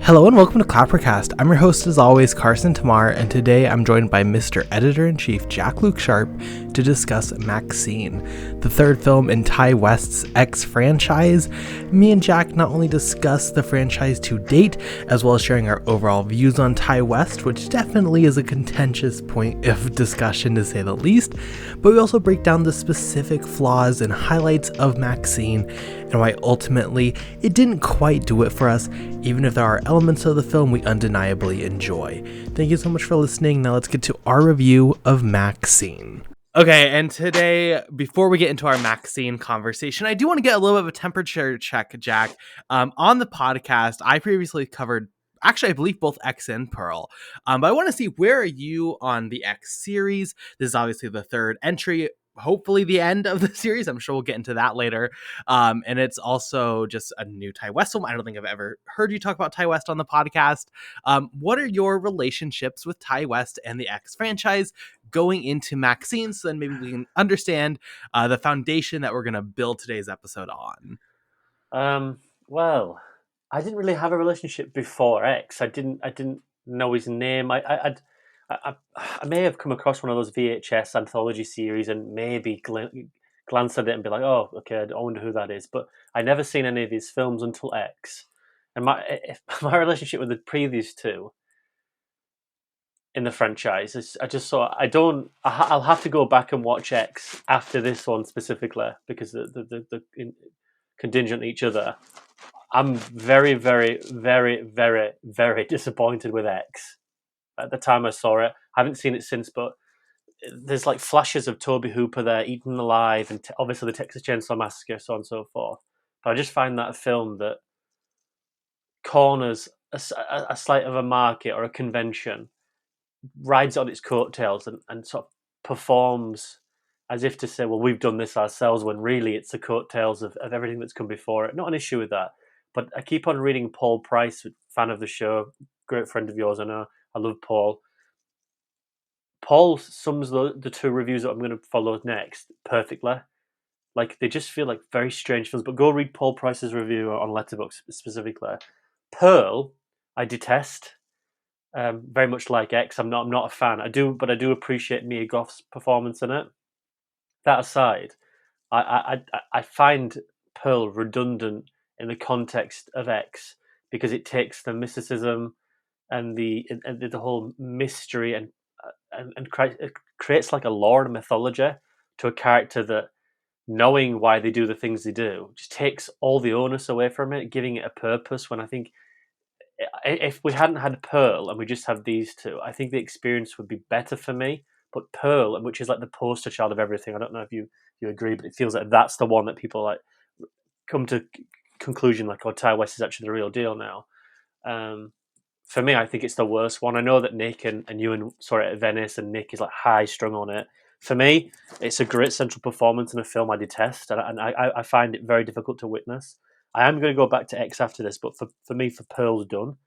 Hello and welcome to ClapperCast. I'm your host as always, Carson Timar, and today I'm joined by Mr. Editor-in-Chief Jak-Luke Sharp to discuss MaXXXine, the third film in Ti West's X franchise. Me and Jack not only discuss the franchise to date, as well as sharing our overall views on Ti West, which definitely is a contentious point of discussion to say the least, but we also break down the specific flaws and highlights of MaXXXine and why ultimately it didn't quite do it for us, even if there are elements of the film we undeniably enjoy. Thank you so much for listening. Now let's get to our review of MaXXXine. Okay, and today, before we get into our MaXXXine conversation, I do want to get a little bit of a temperature check, Jack. On the podcast, I previously covered, actually, I believe both X and Pearl. But I want to see, where are you on the X series? This is obviously the third entry, hopefully the end of the series. I'm sure we'll get into that later. And it's also just a new Ti West film. I don't think I've ever heard you talk about Ti West on the podcast. What are your relationships with Ti West and the X franchise going into MaXXXine, so then maybe we can understand the foundation that we're going to build today's episode on? Well, I didn't really have a relationship before X. I didn't know his name. I may have come across one of those VHS anthology series and maybe glanced at it and be like, oh, okay, I wonder who that is. But I never seen any of his films until X. And my relationship with the previous two in the franchise is, I just saw, I'll have to go back and watch X after this one specifically because the contingent each other. I'm very, very, very, very, very disappointed with X. At the time I saw it, I haven't seen it since, but there's like flashes of Toby Hooper there, eaten alive, and obviously the Texas Chainsaw Massacre, so on and so forth. But I just find that a film that corners a slight of a market or a convention, rides on its coattails, and sort of performs as if to say, well, we've done this ourselves, when really it's the coattails of everything that's come before it. Not an issue with that. But I keep on reading Paul Price, fan of the show, great friend of yours, I know. I love Paul. Paul sums the two reviews that I'm going to follow next perfectly. Like, they just feel like very strange films. But go read Paul Price's review on Letterboxd specifically. Pearl, I detest. Very much like X, I'm not a fan. I do appreciate Mia Goth's performance in it. That aside, I find Pearl redundant in the context of X because it takes the mysticism and the whole mystery and it creates like a lore and mythology to a character that, knowing why they do the things they do, just takes all the onus away from it, giving it a purpose. When I think if we hadn't had Pearl and we just had these two, I think the experience would be better for me. But Pearl, which is like the poster child of everything, I don't know if you agree, but it feels like that's the one that people like come to conclusion like, oh, Ti West is actually the real deal now. For me, I think it's the worst one. I know that Nick and you saw it at Venice, and Nick is like high strung on it. For me, it's a great central performance in a film I detest, and I find it very difficult to witness. I am going to go back to X after this, but for me, for Pearl's done.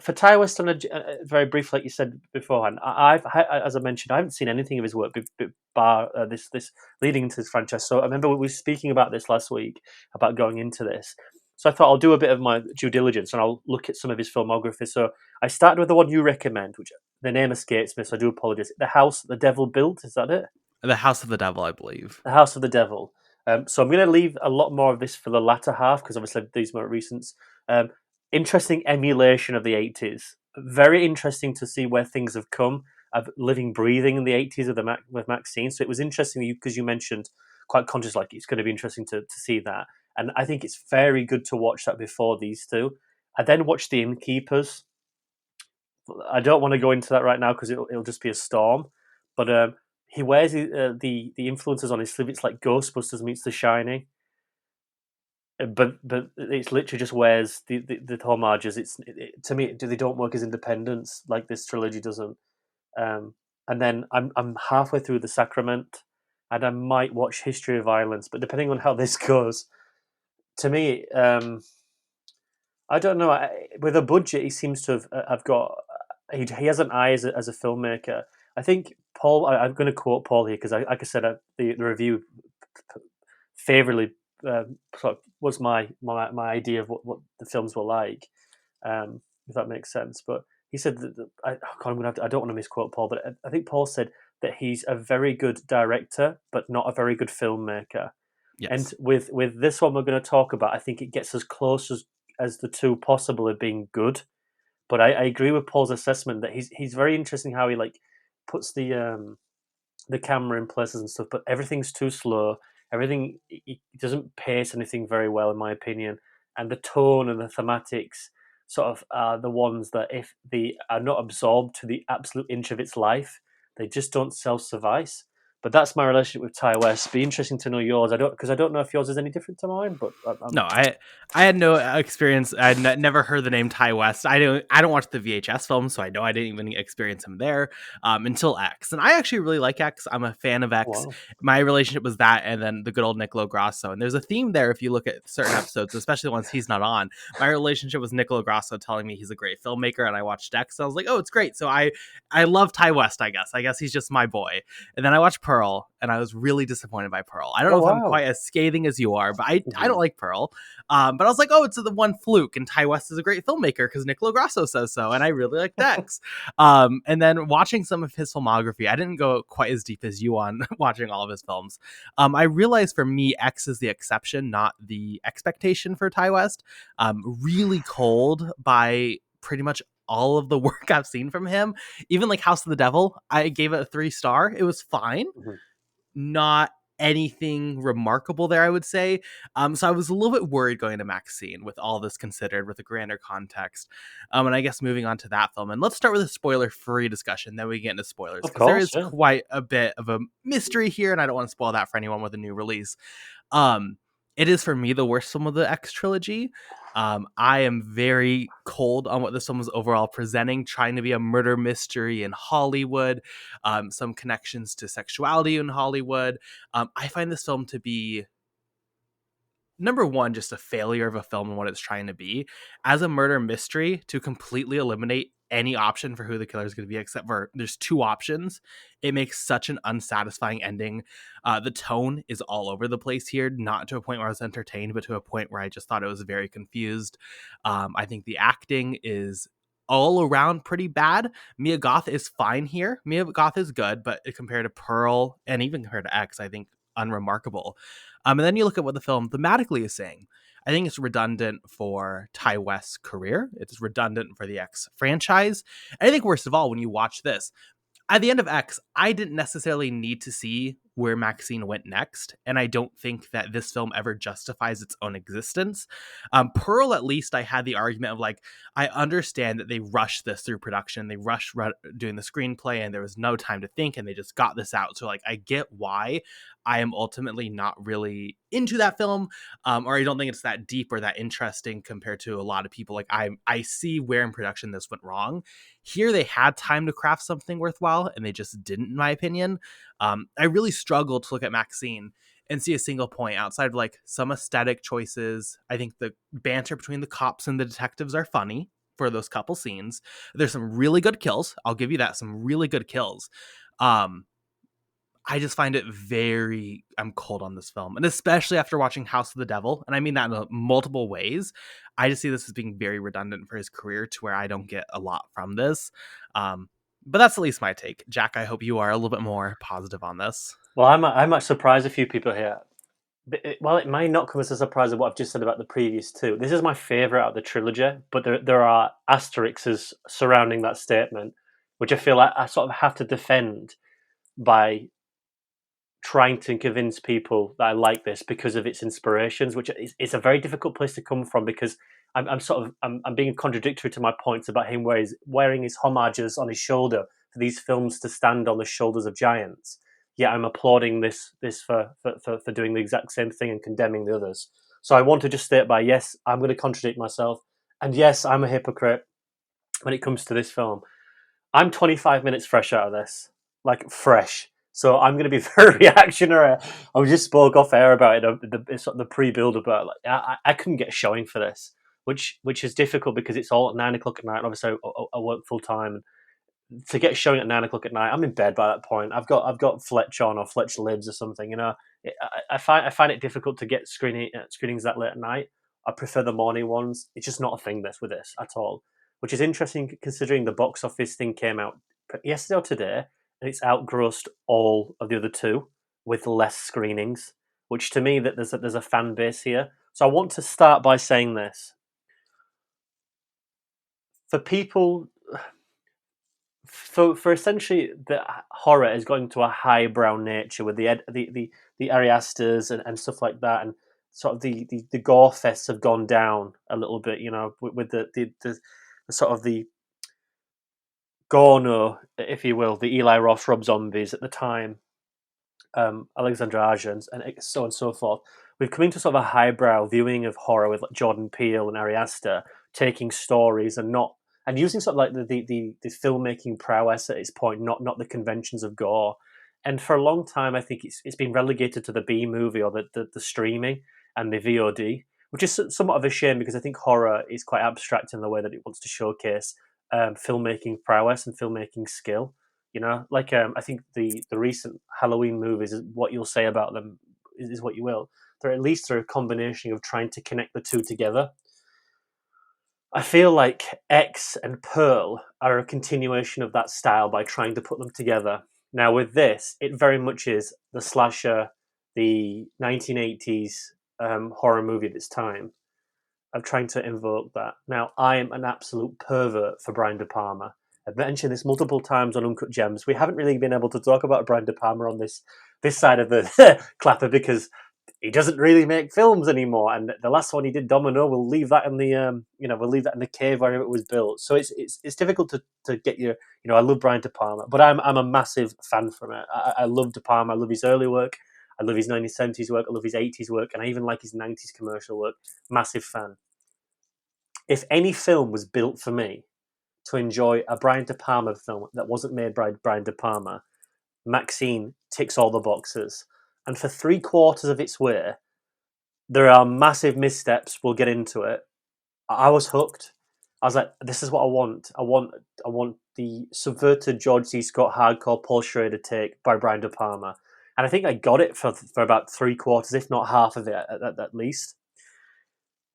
For Ti West, on very brief, like you said beforehand, as I mentioned, I haven't seen anything of his work bar this leading into this franchise. So I remember we were speaking about this last week, about going into this. So I thought I'll do a bit of my due diligence and I'll look at some of his filmography. So I started with the one you recommend, which the name escapes me, so I do apologize. The House the Devil Built, is that it? The House of the Devil, I believe. The House of the Devil. So I'm going to leave a lot more of this for the latter half because obviously these more recent. Interesting emulation of the 80s. Very interesting to see where things have come of living, breathing in the 80s with MaXXXine. So it was interesting because you mentioned quite conscious, like it's going to be interesting to see that. And I think it's very good to watch that before these two. I then watched The Innkeepers. I don't want to go into that right now because it'll just be a storm. But he wears the influences on his sleeve. It's like Ghostbusters meets The Shining. But it's literally just wears the homages. To me, they don't work as independents like this trilogy doesn't. And then I'm halfway through The Sacrament, and I might watch History of Violence. But depending on how this goes, to me, I don't know. With a budget, he seems to have got. He has an eye as a filmmaker. I think Paul. I'm going to quote Paul here because, like I said, the review favorably sort of was my idea of what the films were like. if that makes sense. But he said that I don't want to misquote Paul, but I think Paul said that he's a very good director, but not a very good filmmaker. And Yes. with this one we're going to talk about, I think it gets as close as the two possible of being good. But I agree with Paul's assessment that he's very interesting how he like puts the camera in places and stuff, but everything's too slow. Everything it doesn't pace anything very well, in my opinion. And the tone and the thematics sort of are the ones that, if they are not absorbed to the absolute inch of its life, they just don't self-suffice. But that's my relationship with Ty West. Be interesting to know yours. I don't know if yours is any different to mine, but No, I had no experience. I had never heard the name Ty West. I don't watch the VHS films, so I know I didn't even experience him there until X. And I actually really like X. I'm a fan of X. wow. My relationship was that, and then the good old Niccolo Grosso. And there's a theme there if you look at certain episodes, especially ones he's not on. My relationship was Niccolo Grosso telling me he's a great filmmaker, and I watched X, and I was like, oh, it's great. So I love Ty West. I guess he's just my boy. And then I watched Pearl, and I was really disappointed by Pearl. I don't Oh know if I'm wow. quite as scathing as you are, but I don't Mhm. like Pearl. But I was like, oh, it's the one fluke, and Ty West is a great filmmaker because Niccolo Grosso says so, and I really like Dex. And then watching some of his filmography, I didn't go quite as deep as you on watching all of his films. I realized for me, X is the exception, not the expectation for Ty West. Really cold by pretty much all of the work I've seen from him. Even like House of the Devil, I gave it a 3-star. It was fine, Mhm. not anything remarkable there, I would say. So I was a little bit worried going to MaXXXine with all this considered, with a grander context. And I guess moving on to that film, and let's start with a spoiler-free discussion, then we get into spoilers, Of because there course, is yeah. quite a bit of a mystery here, and I don't want to spoil that for anyone with a new release. Um, it is for me the worst film of the X trilogy. I am very cold on what this film was overall presenting, trying to be a murder mystery in Hollywood, some connections to sexuality in Hollywood. I find this film to be, number one, just a failure of a film and what it's trying to be. As a murder mystery, to completely eliminate any option for who the killer is going to be, except for there's two options, it makes such an unsatisfying ending. The tone is all over the place here, not to a point where I was entertained, but to a point where I just thought it was very confused. I think the acting is all around pretty bad. Mia Goth is fine here. Mia Goth is good, but compared to Pearl and even compared to X, I think unremarkable. And then you look at what the film thematically is saying. I think it's redundant for Ty West's career. It's redundant for the X franchise. And I think worst of all, when you watch this, at the end of X, I didn't necessarily need to see where MaXXXine went next, and I don't think that this film ever justifies its own existence. Pearl, at least, I had the argument of like, I understand that they rushed this through production, they rushed doing the screenplay, and there was no time to think, and they just got this out. So like, I get why. I am ultimately not really into that film, or I don't think it's that deep or that interesting compared to a lot of people. Like I see where in production this went wrong. Here, they had time to craft something worthwhile, and they just didn't, in my opinion. I really struggled to look at MaXXXine and see a single point outside of like some aesthetic choices. I think the banter between the cops and the detectives are funny for those couple scenes. There's some really good kills. I'll give you that. Some really good kills. Um, I just find it I'm cold on this film. And especially after watching House of the Devil, and I mean that in multiple ways, I just see this as being very redundant for his career to where I don't get a lot from this. Um, but that's at least my take. Jack, I hope you are a little bit more positive on this. Well, I might surprise a few people here. But well, it may not come as a surprise of what I've just said about the previous two. This is my favourite out of the trilogy, but there are asterisks surrounding that statement, which I feel like I sort of have to defend by trying to convince people that I like this because of its inspirations, which is a very difficult place to come from because I'm being contradictory to my points about him wearing his homages on his shoulder for these films to stand on the shoulders of giants. Yeah, I'm applauding this for doing the exact same thing and condemning the others. So I want to just state by yes, I'm going to contradict myself, and yes, I'm a hypocrite when it comes to this film. I'm 25 minutes fresh out of this, like fresh. So I'm going to be very reactionary. I just spoke off air about it, the pre-build about like I couldn't get a showing for this, which is difficult because it's all at 9 o'clock at night. And obviously, I work full time. To get a showing at 9 o'clock at night, I'm in bed by that point. I've got Fletch on or Fletch Libs or something. You know, I find it difficult to get screenings that late at night. I prefer the morning ones. It's just not a thing with this at all. which is interesting considering the box office thing came out yesterday or today, and it's outgrossed all of the other two with less screenings, which to me that there's a fan base here. So I want to start by saying this. For people, for essentially the horror is going to a highbrow nature with the Ari Asters and stuff like that, and sort of the gore fests have gone down a little bit, with the sort of the Gorno, if you will, the Eli Roth Rob Zombies at the time, Alexandra Arjans, and so on and so forth. We've come into sort of a highbrow viewing of horror with like Jordan Peele and Ari Aster taking stories and using sort of like the filmmaking prowess at its point, not the conventions of gore. And for a long time, I think it's been relegated to the B movie or the streaming and the VOD, which is somewhat of a shame because I think horror is quite abstract in the way that it wants to showcase filmmaking prowess and filmmaking skill. Like I think the recent Halloween movies, what you'll say about them is what you will. They're at least a combination of trying to connect the two together. I feel like X and Pearl are a continuation of that style by trying to put them together. Now with this, it very much is the slasher, the 1980s horror movie of its time. I'm trying to invoke that. Now, I am an absolute pervert for Brian De Palma. I've mentioned this multiple times on Uncut Gems. We haven't really been able to talk about Brian De Palma on this side of the clapper because he doesn't really make films anymore. And the last one he did, Domino, we'll leave that in the we'll leave that in the cave where it was built. So it's difficult to get your I love Brian De Palma, but I'm a massive fan from it. I love De Palma. I love his early work. I love his 1970s work. I love his 80s work, and I even like his 90s commercial work. Massive fan. If any film was built for me to enjoy a Brian De Palma film that wasn't made by Brian De Palma, MaXXXine ticks all the boxes. And for 3/4 of its way, there are massive missteps. We'll get into it. I was hooked. I was like, this is what I want. I want the subverted George C. Scott hardcore Paul Schrader take by Brian De Palma. And I think I got it for about 3/4, if not half of it at least.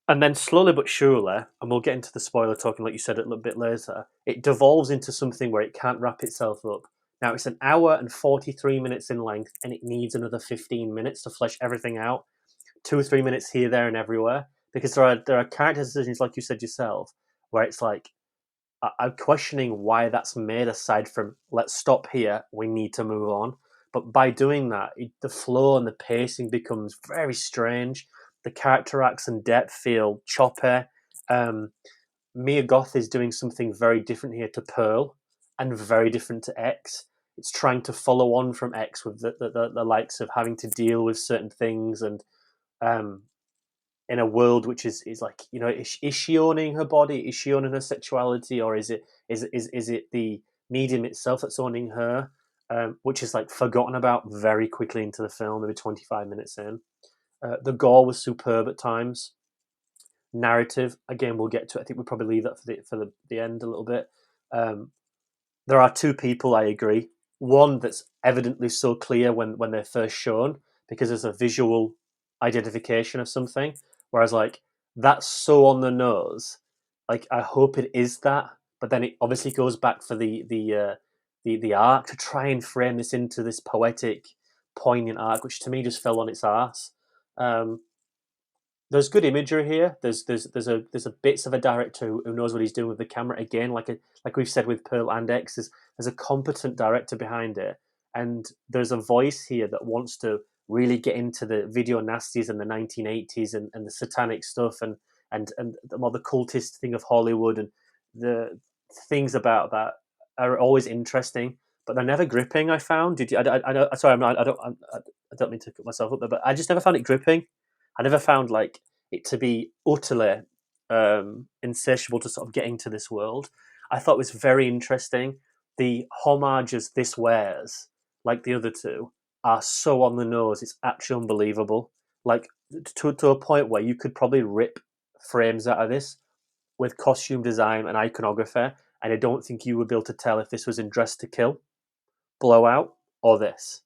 And then slowly but surely, and we'll get into the spoiler talking like you said a little bit later, it devolves into something where it can't wrap itself up. Now it's an hour and 43 minutes in length, and it needs another 15 minutes to flesh everything out. 2 or 3 minutes here, there, and everywhere. Because there are character decisions, like you said yourself, where it's like I'm questioning why that's made. Aside from let's stop here, we need to move on. But by doing that, the flow and the pacing becomes very strange. The character arcs and depth feel choppy. Mia Goth is doing something very different here to Pearl and very different to X. It's trying to follow on from X with the likes of having to deal with certain things and in a world which is like, is she owning her body? Is she owning her sexuality? Or is it the medium itself that's owning her? Which is like forgotten about very quickly into the film, maybe 25 minutes in. The gore was superb at times. Narrative, again, we'll get to it. I think we'll probably leave that for the end a little bit. There are two people, I agree. One that's evidently so clear when they're first shown because there's a visual identification of something. Whereas, like, that's so on the nose. Like, I hope it is that, but then it obviously goes back for the arc to try and frame this into this poetic, poignant arc, which to me just fell on its arse. There's good imagery here. There's a bits of a director who knows what he's doing with the camera. Again, like we've said with Pearl and X, there's a competent director behind it, and there's a voice here that wants to really get into the video nasties and the 1980s and the satanic stuff and the more the cultist thing of Hollywood, and the things about that are always interesting, but they're never gripping. I found. Did you? I know. Sorry, I don't mean to cut myself up there, but I just never found it gripping. I never found like it to be utterly insatiable to sort of get into this world. I thought it was very interesting. The homages this wears, like the other two, are so on the nose. It's actually unbelievable. Like to a point where you could probably rip frames out of this with costume design and iconography, and I don't think you would be able to tell if this was in Dress to Kill, Blowout, or this.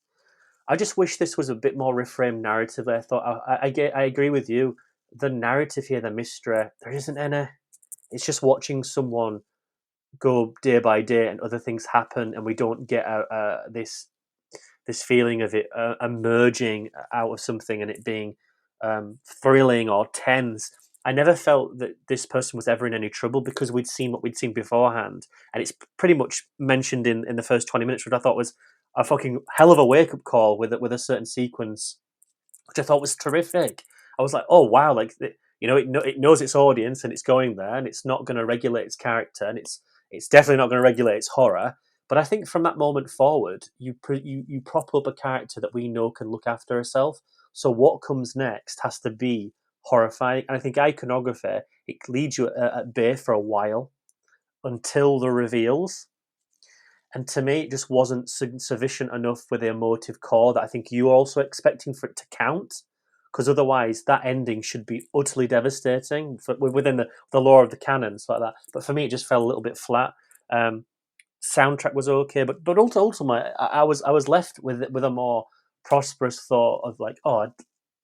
I just wish this was a bit more reframed narratively. I thought I agree with you. The narrative here, the mystery, there isn't any. it's just watching someone go day by day and other things happen, and we don't get this feeling of it emerging out of something and it being thrilling or tense. I never felt that this person was ever in any trouble because we'd seen what we'd seen beforehand, and it's pretty much mentioned in the first 20 minutes, which I thought was a fucking hell of a wake up call with a certain sequence, which I thought was terrific. I was like, oh wow, like it knows its audience and it's going there, and it's not going to regulate its character, and it's definitely not going to regulate its horror. But I think from that moment forward, you prop up a character that we know can look after herself. So what comes next has to be horrifying. And I think iconography, it leads you at bay for a while until the reveals. And to me, it just wasn't sufficient enough with the emotive core that I think you were also expecting for it to count. Because otherwise, that ending should be utterly devastating within the lore of the canons like that. But for me, it just fell a little bit flat. Soundtrack was okay, but ultimately, I was left with a more prosperous thought of like, oh,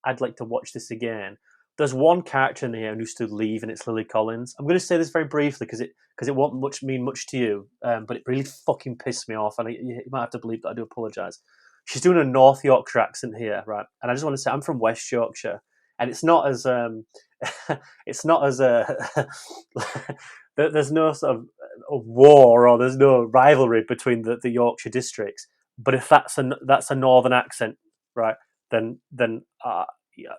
I'd like to watch this again. There's one character in here who stood leave, and it's Lily Collins. I'm going to say this very briefly because it won't mean much to you, but it really fucking pissed me off, and you might have to believe that I do apologise. She's doing a North Yorkshire accent here, right? And I just want to say I'm from West Yorkshire, and it's not as it's not as there's no sort of a war or there's no rivalry between the Yorkshire districts. But if that's a northern accent, right? Then yeah,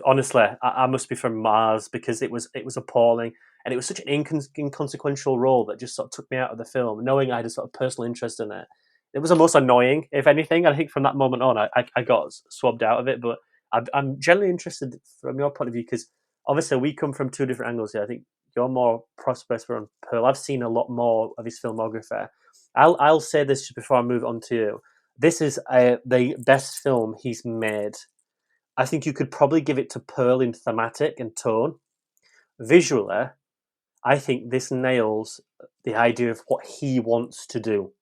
honestly, I must be from Mars because it was appalling, and it was such an inconsequential role that just sort of took me out of the film, knowing I had a sort of personal interest in it. It was the most annoying, if anything. I think from that moment on, I got swabbed out of it. But I'm generally interested from your point of view because obviously we come from two different angles here. I think you're more prosperous on Pearl. I've seen a lot more of his filmography. I'll say this just before I move on to you. This is the best film he's made. I think you could probably give it to Pearl in thematic and tone. Visually, I think this nails the idea of what he wants to do.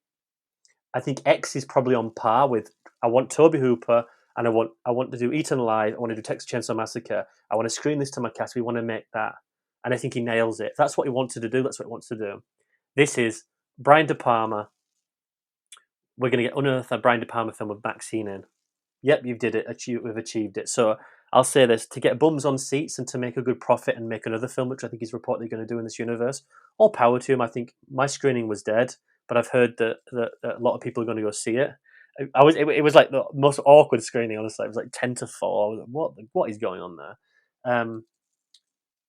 I think X is probably on par with I want Toby Hooper and I want to do Eaten Alive, I want to do Texas Chainsaw Massacre, I want to screen this to my cast, we want to make that. And I think he nails it. If that's what he wanted to do, that's what he wants to do. This is Brian De Palma. We're going to get unearthed a Brian De Palma film with MaXXXine in. Yep, you did it. We've achieved it. So I'll say this, to get bums on seats and to make a good profit and make another film, which I think he's reportedly going to do in this universe, all power to him. I think my screening was dead, but I've heard that a lot of people are going to go see it. It was like the most awkward screening, honestly. It was like 10 to 4. I was like, what is going on there?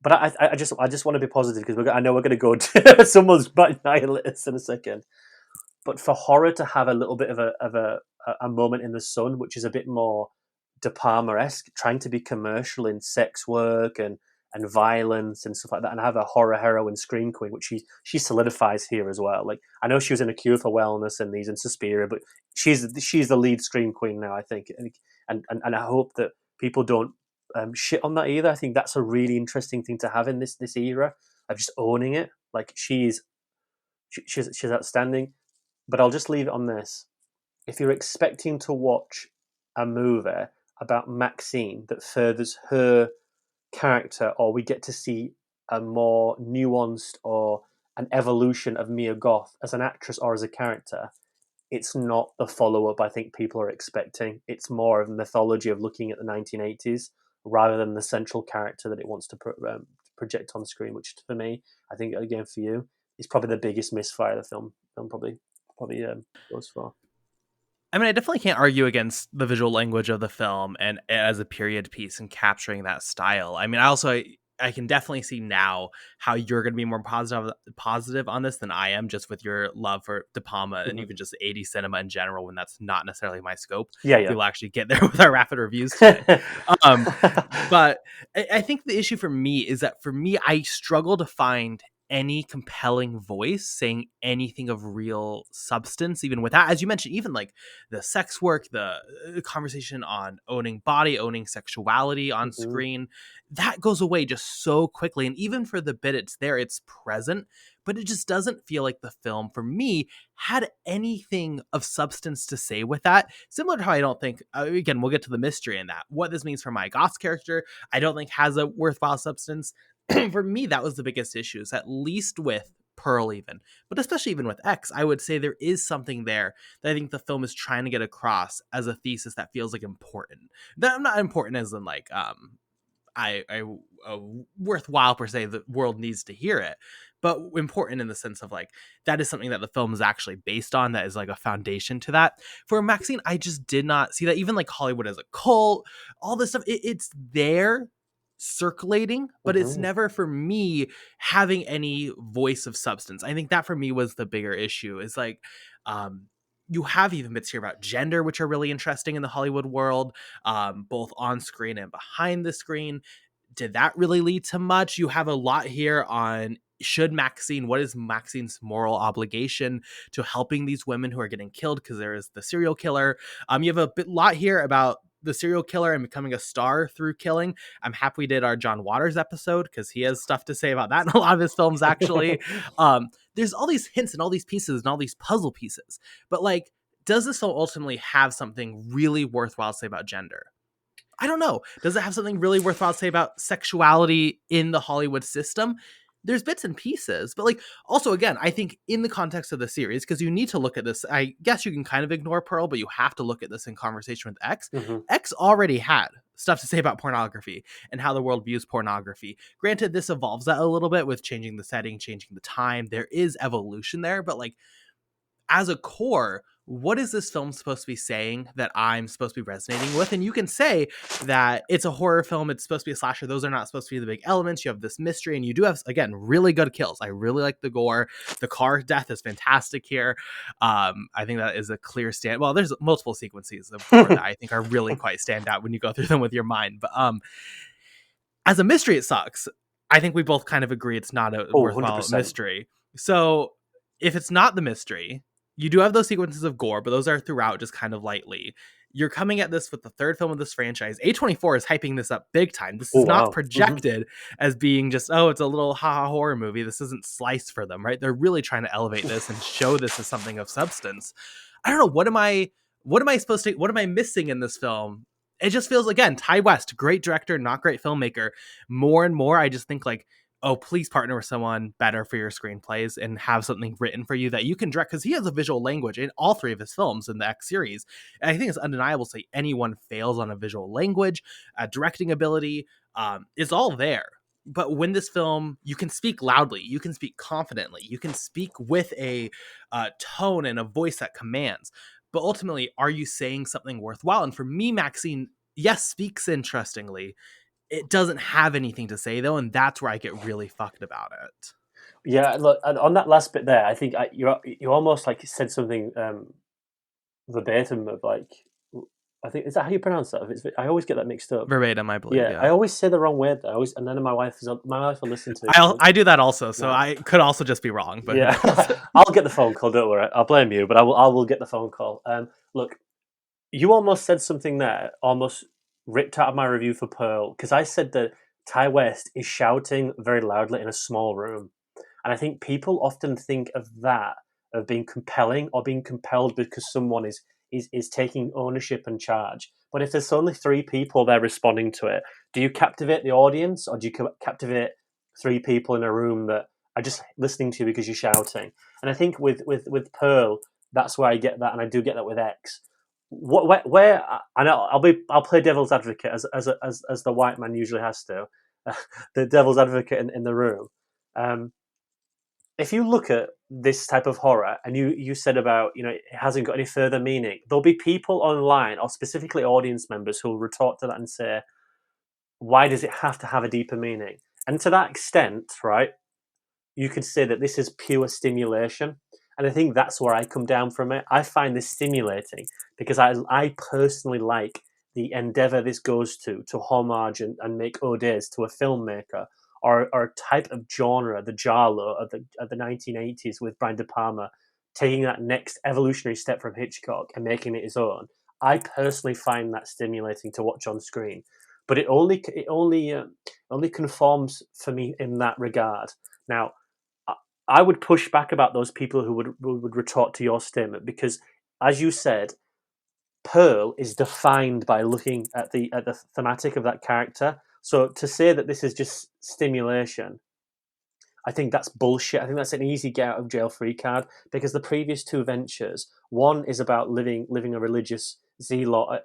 But I just want to be positive because I know we're going to go to someone's nihilism in a second. But for horror to have a little bit of a moment in the sun, which is a bit more De Palma-esque, trying to be commercial in sex work and violence and stuff like that, and have a horror heroine scream queen, which she solidifies here as well. Like I know she was in A Cure for Wellness and these and Suspiria, but she's the lead scream queen now, I think, and I hope that people don't shit on that either. I think that's a really interesting thing to have in this era of just owning it. Like she's outstanding. But I'll just leave it on this. If you're expecting to watch a movie about MaXXXine that furthers her character, or we get to see a more nuanced or an evolution of Mia Goth as an actress or as a character, it's not the follow-up I think people are expecting. It's more of a mythology of looking at the 1980s rather than the central character that it wants to project on screen, which for me, I think, again, for you, is probably the biggest misfire the film probably goes for. I mean, I definitely can't argue against the visual language of the film and as a period piece and capturing that style. I mean, I can definitely see now how you're going to be more positive on this than I am, just with your love for De Palma and even just 80s cinema in general, when that's not necessarily my scope. Yeah. We'll actually get there with our rapid reviews today. But I think the issue for me is that I struggle to find any compelling voice saying anything of real substance, even with that, as you mentioned, even like the sex work, the conversation on owning body, owning sexuality on screen, that goes away just so quickly. And even for the bit it's there, it's present, but it just doesn't feel like the film for me had anything of substance to say with that. Similar to how I don't think, again, we'll get to the mystery in that, what this means for my Goth's character, I don't think has a worthwhile substance. for me, that was the biggest issue, is at least with Pearl even, but especially even with X, I would say there is something there that I think the film is trying to get across as a thesis that feels like important. That I'm not important as in like I worthwhile per se. The world needs to hear it, but important in the sense of like that is something that the film is actually based on. That is like a foundation to that. For MaXXXine, I just did not see that. Even like Hollywood as a cult, all this stuff, it's there circulating, but it's Mhm. never for me having any voice of substance. I think that for me was the bigger issue. Is like, um, you have even bits here about gender, which are really interesting in the Hollywood world, both on screen and behind the screen. Did that really lead to much? You have a lot here on what is MaXXXine's moral obligation to helping these women who are getting killed because there is the serial killer. You have lot here about the serial killer and becoming a star through killing. I'm happy we did our John Waters episode because he has stuff to say about that in a lot of his films, actually. There's all these hints and all these pieces and all these puzzle pieces. But like, does this film ultimately have something really worthwhile to say about gender? I don't know. Does it have something really worthwhile to say about sexuality in the Hollywood system? There's bits and pieces, but like also again, I think in the context of the series, because you need to look at this. I guess you can kind of ignore Pearl, but you have to look at this in conversation with X. Mhm. X already had stuff to say about pornography and how the world views pornography. Granted, this evolves that a little bit with changing the setting, changing the time. There is evolution there, but like as a core, what is this film supposed to be saying that I'm supposed to be resonating with? And you can say that it's a horror film, it's supposed to be a slasher. Those are not supposed to be the big elements. You have this mystery, and you do have, again, really good kills. I really like the gore. The car death is fantastic here. I think that is a clear stand. Well, there's multiple sequences of gore that I think are really quite stand out when you go through them with your mind. But as a mystery, it sucks. I think we both kind of agree it's not a Oh, worthwhile 100%. mystery. So if it's not the mystery, you do have those sequences of gore, but those are throughout just kind of lightly. You're coming at this with the third film of this franchise. A24 is hyping this up big time. This Oh, is not wow. Mhm. projected as being just, oh, it's a little haha horror movie. This isn't sliced for them, right? They're really trying to elevate this and show this as something of substance. I don't know. What am I missing in this film? It just feels, again, Ty West, great director, not great filmmaker. More and more, I just think like, oh, please partner with someone better for your screenplays and have something written for you that you can direct, because he has a visual language in all three of his films in the X series. And I think it's undeniable to say anyone fails on a visual language, directing ability, is all there. But when this film, you can speak loudly, you can speak confidently, you can speak with a tone and a voice that commands. But ultimately, are you saying something worthwhile? And for me, MaXXXine, yes, speaks interestingly. It doesn't have anything to say though, and that's where I get really fucked about it. Yeah, look, and on that last bit there, I think you almost like said something verbatim of like I think is that how you pronounce that? I always get that mixed up. Verbatim, I believe, Yeah, I yeah. always say the wrong word. Though. I always, and then my wife will listen to it. I do that also, so No, I could also just be wrong, but who yeah, knows? I'll get the phone call. Don't worry, I'll blame you, but I will get the phone call. Look, you almost said something there, almost ripped out of my review for Pearl, because I said that Ty West is shouting very loudly in a small room. And I think people often think of that of being compelling or being compelled because someone is taking ownership and charge. But if there's only three people there responding to it, do you captivate the audience or do you captivate three people in a room that are just listening to you because you're shouting? And I think with Pearl, that's where I get that, and I do get that with X. Where I know I'll play devil's advocate as the white man usually has to, the devil's advocate in the room. Um, if you look at this type of horror and you said about it hasn't got any further meaning, there'll be people online or specifically audience members who will retort to that and say, why does it have to have a deeper meaning? And to that extent, right, you could say that this is pure stimulation. And I think that's where I come down from it. I find this stimulating because I personally like the endeavor this goes to homage and make odes to a filmmaker or a type of genre, the giallo of the 1980s with Brian De Palma, taking that next evolutionary step from Hitchcock and making it his own. I personally find that stimulating to watch on screen, but it only conforms for me in that regard. Now, I would push back about those people who would retort to your statement because, as you said, Pearl is defined by looking at the thematic of that character. So to say that this is just stimulation, I think that's bullshit. I think that's an easy get out of jail free card, because the previous two ventures, one is about living a religious zealot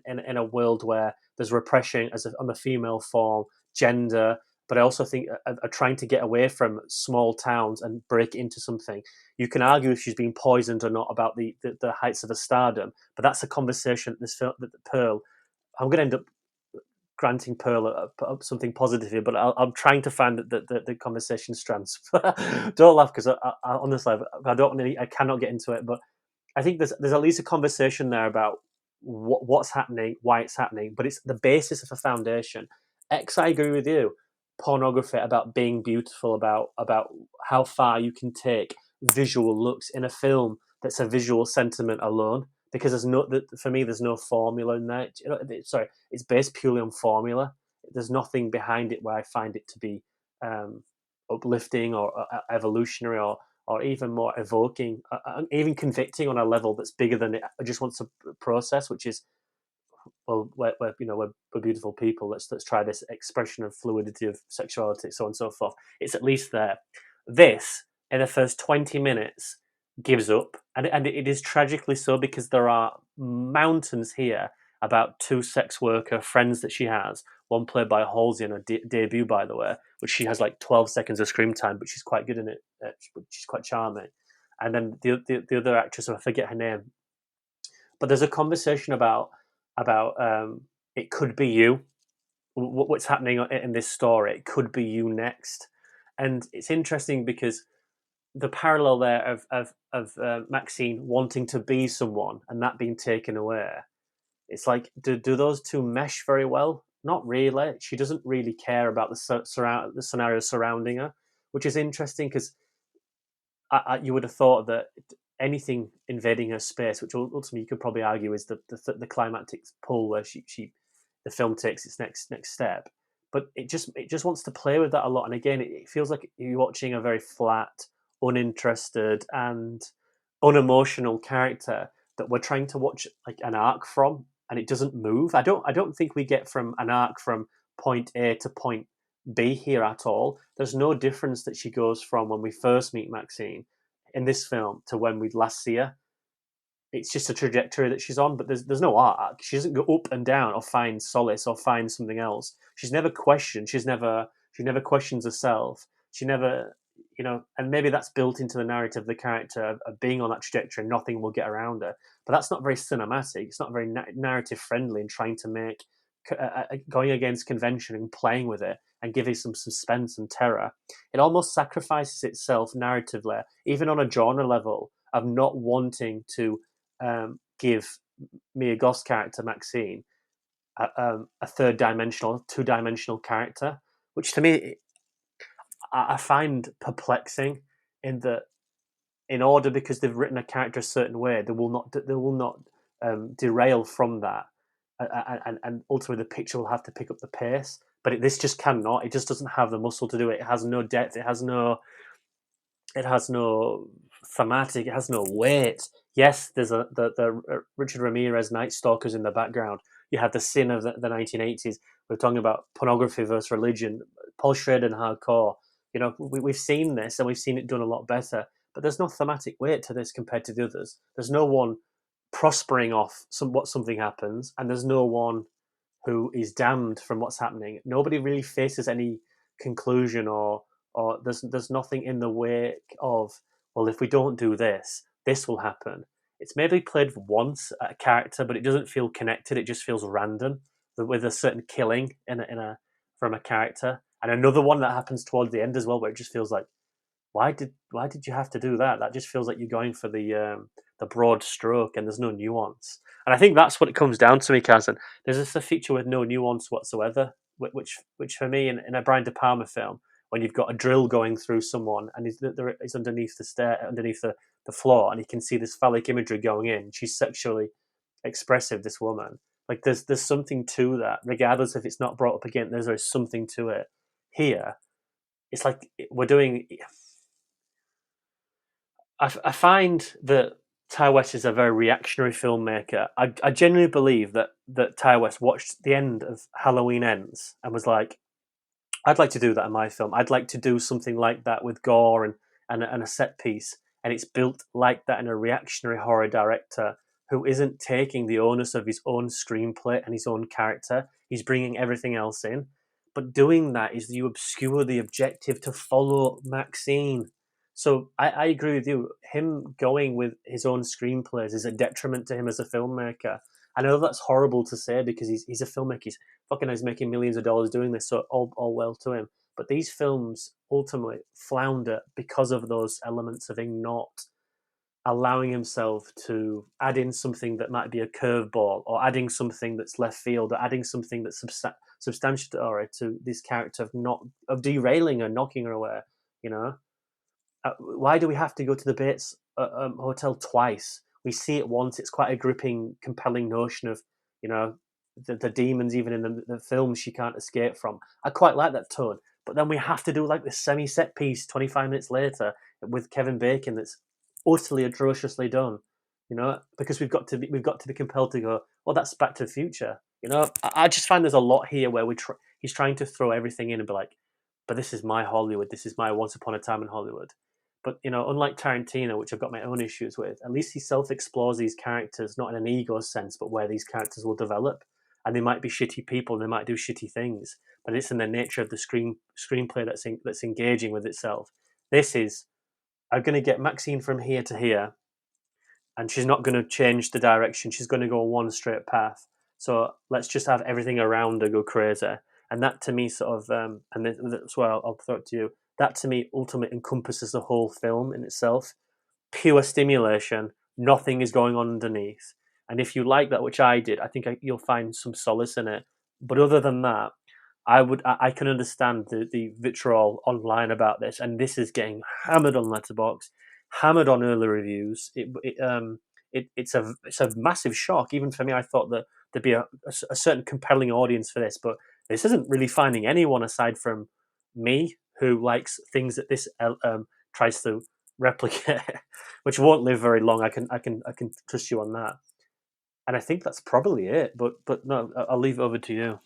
in a world where there's repression on the female form, gender, but I also think are trying to get away from small towns and break into something. You can argue if she's been poisoned or not about the heights of her stardom, but that's a conversation that this film, that Pearl. I'm going to end up granting Pearl something positive here, but I'm trying to find the conversation strands. Don't laugh, because I honestly, I don't really, I cannot get into it. But I think there's at least a conversation there about what's happening, why it's happening, but it's the basis of a foundation. X, I agree with you. Pornography, about being beautiful, about how far you can take visual looks in a film that's a visual sentiment alone. Because for me, there's no formula in there. Sorry, it's based purely on formula. There's nothing behind it where I find it to be uplifting or evolutionary or even more evoking, even convicting on a level that's bigger than it just wants to process, which is, well, we're beautiful people. Let's try this expression of fluidity of sexuality, so on and so forth. It's at least there. This, in the first 20 minutes, gives up, and it is tragically so, because there are mountains here about two sex worker friends that she has. One played by Halsey in her debut, by the way, which she has like 12 seconds of screen time, but she's quite good in it. She's quite charming. And then the other actress, I forget her name, but there's a conversation about it could be you. What's happening in this story? It could be you next, and it's interesting because the parallel there of MaXXXine wanting to be someone and that being taken away. It's like, do those two mesh very well? Not really. She doesn't really care about the scenario surrounding her, which is interesting, because you would have thought that anything invading her space, which ultimately you could probably argue is the climactic pull where the film takes its next step. But it just wants to play with that a lot. And again, it feels like you're watching a very flat, uninterested, and unemotional character that we're trying to watch like an arc from, and it doesn't move. I don't think we get from an arc from point A to point B here at all. There's no difference that she goes from when we first meet MaXXXine in this film to when we last see her. It's just a trajectory that she's on, but there's no arc. She doesn't go up and down or find solace or find something else. She's never questioned. She never questions herself. She never, and maybe that's built into the narrative of the character of being on that trajectory and nothing will get around her. But that's not very cinematic. It's not very narrative friendly and trying to make going against convention and playing with it and giving some suspense and terror. It almost sacrifices itself narratively, even on a genre level, of not wanting to give Mia Goth's character MaXXXine a two-dimensional character, which to me I find perplexing. In that, in order, because they've written a character a certain way, they will not derail from that, and ultimately the picture will have to pick up the pace. But this just cannot. It just doesn't have the muscle to do it. It has no depth. It has no thematic. It has no weight. Yes, there's the Richard Ramirez Night Stalkers in the background. You have the sin of the 1980s. We're talking about pornography versus religion, Paul Schrader and hardcore. We've seen this, and we've seen it done a lot better. But there's no thematic weight to this compared to the others. There's no one prospering off something happens, and there's no one who is damned from what's happening. Nobody really faces any conclusion, or there's nothing in the wake of, well, if we don't do this, this will happen. It's maybe played once at a character, but it doesn't feel connected. It just feels random, with a certain killing from a character, and another one that happens towards the end as well, where it just feels like, why did you have to do that? That just feels like you're going for the broad stroke, and there's no nuance. And I think that's what it comes down to me, Carson. There's just a feature with no nuance whatsoever, which for me, in a Brian De Palma film, when you've got a drill going through someone and he's underneath underneath the floor, and you can see this phallic imagery going in. She's sexually expressive, this woman. Like there's something to that, regardless if it's not brought up again. There's something to it. Here, it's like we're doing. I find that Ty West is a very reactionary filmmaker. I genuinely believe that Ty West watched the end of Halloween Ends and was like, I'd like to do that in my film. I'd like to do something like that with gore and a set piece. And it's built like that in a reactionary horror director who isn't taking the onus of his own screenplay and his own character. He's bringing everything else in. But doing that is you obscure the objective to follow MaXXXine. So I agree with you. Him going with his own screenplays is a detriment to him as a filmmaker. I know that's horrible to say because he's a filmmaker. He's making millions of dollars doing this, so all well to him. But these films ultimately flounder because of those elements of him not allowing himself to add in something that might be a curveball, or adding something that's left field, or adding something that's substantiatory to this character of derailing her, knocking her away. You know, why do we have to go to the Bates Hotel twice? We see it once. It's quite a gripping, compelling notion of, you know, the demons, even in the film, she can't escape from. I quite like that tone. But then we have to do like this semi-set piece 25 minutes later with Kevin Bacon that's utterly atrociously done, you know, because we've got to be compelled to go, well, that's Back to the Future. You know, I just find there's a lot here where he's trying to throw everything in and be like, but this is my Hollywood. This is my Once Upon a Time in Hollywood. But, you know, unlike Tarantino, which I've got my own issues with, at least he self-explores these characters, not in an ego sense, but where these characters will develop. And they might be shitty people, they might do shitty things, but it's in the nature of the screenplay that's engaging with itself. This is, I'm going to get Maxine from here to here, and she's not going to change the direction. She's going to go one straight path. So let's just have everything around her go crazy. And that to me sort of, and that's where I'll throw it to you. That to me ultimately encompasses the whole film in itself. Pure stimulation. Nothing is going on underneath. And if you like that, which I did, I think you'll find some solace in it. But other than that, I can understand the vitriol online about this, and this is getting hammered on Letterboxd, hammered on early reviews. It's a massive shock. Even for me, I thought that there'd be a certain compelling audience for this, but this isn't really finding anyone aside from me who likes things that this tries to replicate, which won't live very long. I can trust you on that. And I think that's probably it. But no, I'll leave it over to you.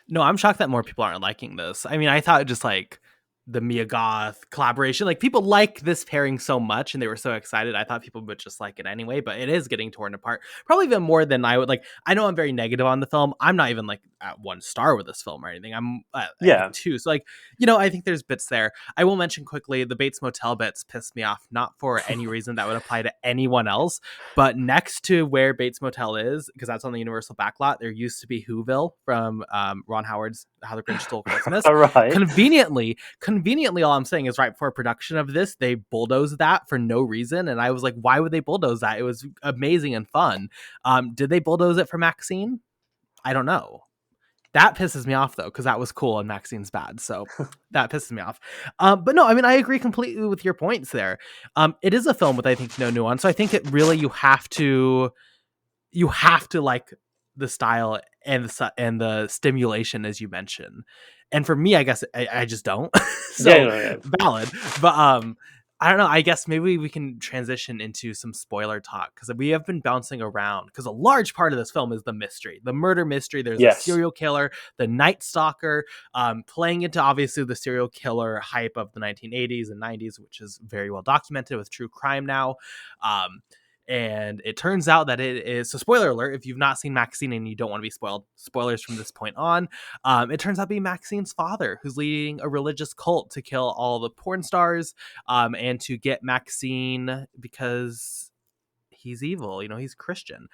No, I'm shocked that more people aren't liking this. I mean, I thought just like the Mia Goth collaboration, like people like this pairing so much and they were so excited. I thought people would just like it anyway, but it is getting torn apart. Probably even more than I would like. I know I'm very negative on the film. I'm not even like at 1 star with this film or anything. I'm at Yeah. 2. So like, you know, I think there's bits there. I will mention quickly the Bates Motel bits pissed me off, not for any reason that would apply to anyone else, but next to where Bates Motel is, because that's on the Universal backlot, there used to be Whoville from Ron Howard's How the Grinch Stole Christmas. All right. Conveniently, all I'm saying is right before production of this, they bulldozed that for no reason. And I was like, why would they bulldoze that? It was amazing and fun. Did they bulldoze it for MaXXXine? I don't know. That pisses me off though, because that was cool and MaXXXine's bad. So that pisses me off. But no, I mean, I agree completely with your points there. It is a film with, I think, no nuance. So I think it really, you have to like the style and the stimulation, as you mentioned. And for me, I guess I just don't. So yeah. valid. But I don't know. I guess maybe we can transition into some spoiler talk, because we have been bouncing around, because a large part of this film is the mystery, the murder mystery. There's a serial killer, the Night Stalker, playing into obviously the serial killer hype of the 1980s and 90s, which is very well documented with true crime now. And it turns out that it is, so spoiler alert, if you've not seen MaXXXine and you don't want to be spoiled, spoilers from this point on, it turns out to be MaXXXine's father, who's leading a religious cult to kill all the porn stars, and to get MaXXXine because he's evil, you know, he's Christian,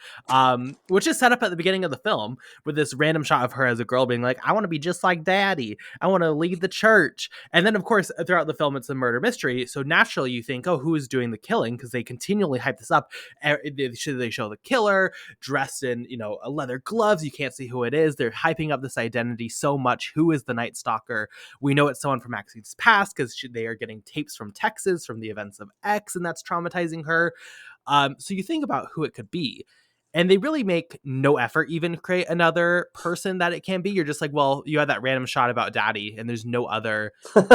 which is set up at the beginning of the film with this random shot of her as a girl being like, I want to be just like daddy, I want to lead the church. And then of course throughout the film it's a murder mystery, so naturally you think, oh, who is doing the killing, because they continually hype this up. They show the killer dressed in, you know, leather gloves, you can't see who it is. They're hyping up this identity so much. Who is the Night Stalker? We know it's someone from MaXXXine's past because they are getting tapes from Texas from the events of X, and that's traumatizing her. So you think about who it could be. And they really make no effort even to create another person that it can be. You're just like, well, you had that random shot about daddy and there's no other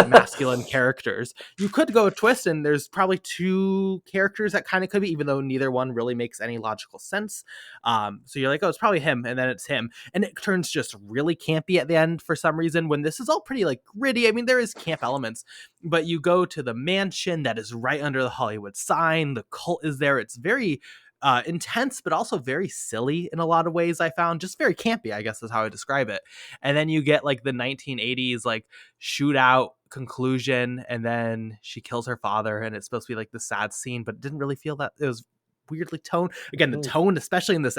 masculine characters. You could go a twist and there's probably two characters that kind of could be, even though neither one really makes any logical sense. So you're like, oh, it's probably him, and then it's him. And it turns just really campy at the end for some reason, when this is all pretty like gritty. I mean, there is camp elements, but you go to the mansion that is right under the Hollywood sign. The cult is there. It's very intense, but also very silly in a lot of ways. I found just very campy, I guess is how I describe it. And then you get like the 1980s like shootout conclusion, and then she kills her father, and it's supposed to be like the sad scene, but it didn't really feel that. It was weirdly toned. Again, the tone, especially in this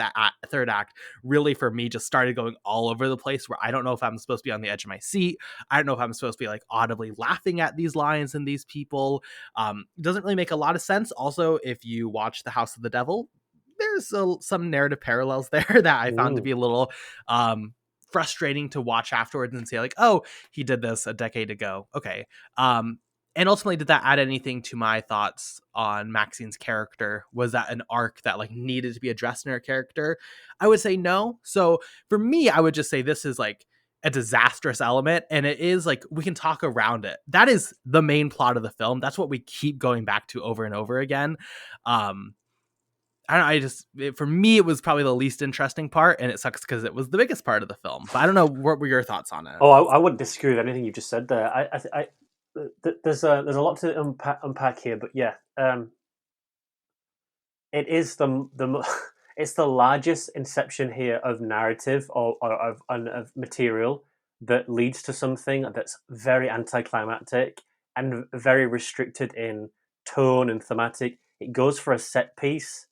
third act, really for me just started going all over the place, where I don't know if I'm supposed to be on the edge of my seat. I don't know if I'm supposed to be like audibly laughing at these lines and these people. It doesn't really make a lot of sense. Also, if you watch The House of the Devil, there's some narrative parallels there that I found to be a little frustrating to watch afterwards and say like, oh, he did this a decade ago. Okay. And ultimately, did that add anything to my thoughts on Maxine's character? Was that an arc that like needed to be addressed in her character? I would say no. So for me, I would just say this is like a disastrous element, and it is like we can talk around it. That is the main plot of the film. That's what we keep going back to over and over again. I don't know, for me, it was probably the least interesting part, and it sucks because it was the biggest part of the film. But I don't know, what were your thoughts on it? Oh, I wouldn't disagree with anything you just said there. There's a lot to unpack here, but yeah, it is it's the largest inception here of narrative or of material that leads to something that's very anticlimactic and very restricted in tone and thematic. It goes for a set piece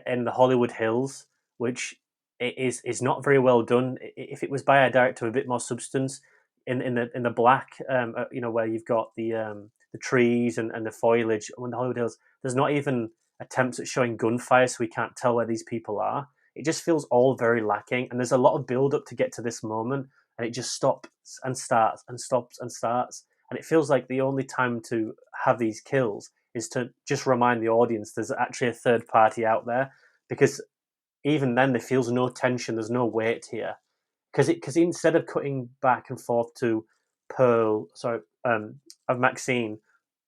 in the Hollywood Hills, which is not very well done. If it was by a director with a bit more substance, in the black, where you've got the trees and the foliage on the Hollywood Hills, there's not even attempts at showing gunfire, so we can't tell where these people are. It just feels all very lacking, and there's a lot of build up to get to this moment, and it just stops and starts and stops and starts, and it feels like the only time to have these kills is to just remind the audience there's actually a third party out there, because even then there feels no tension, there's no weight here, because instead of cutting back and forth to of Maxine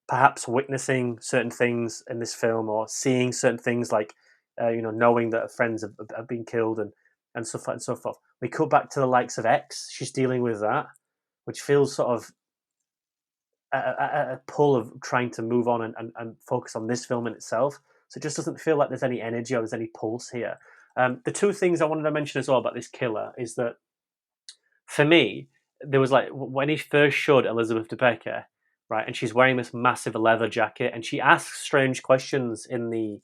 perhaps witnessing certain things in this film or seeing certain things like knowing that her friends have been killed and so forth and so forth, we cut back to the likes of X. She's dealing with that, which feels sort of a pull of trying to move on and focus on this film in itself. So it just doesn't feel like there's any energy or there's any pulse here. The two things I wanted to mention as well about this killer is that, for me, there was like when he first showed Elizabeth Debicki, right, and she's wearing this massive leather jacket, and she asks strange questions when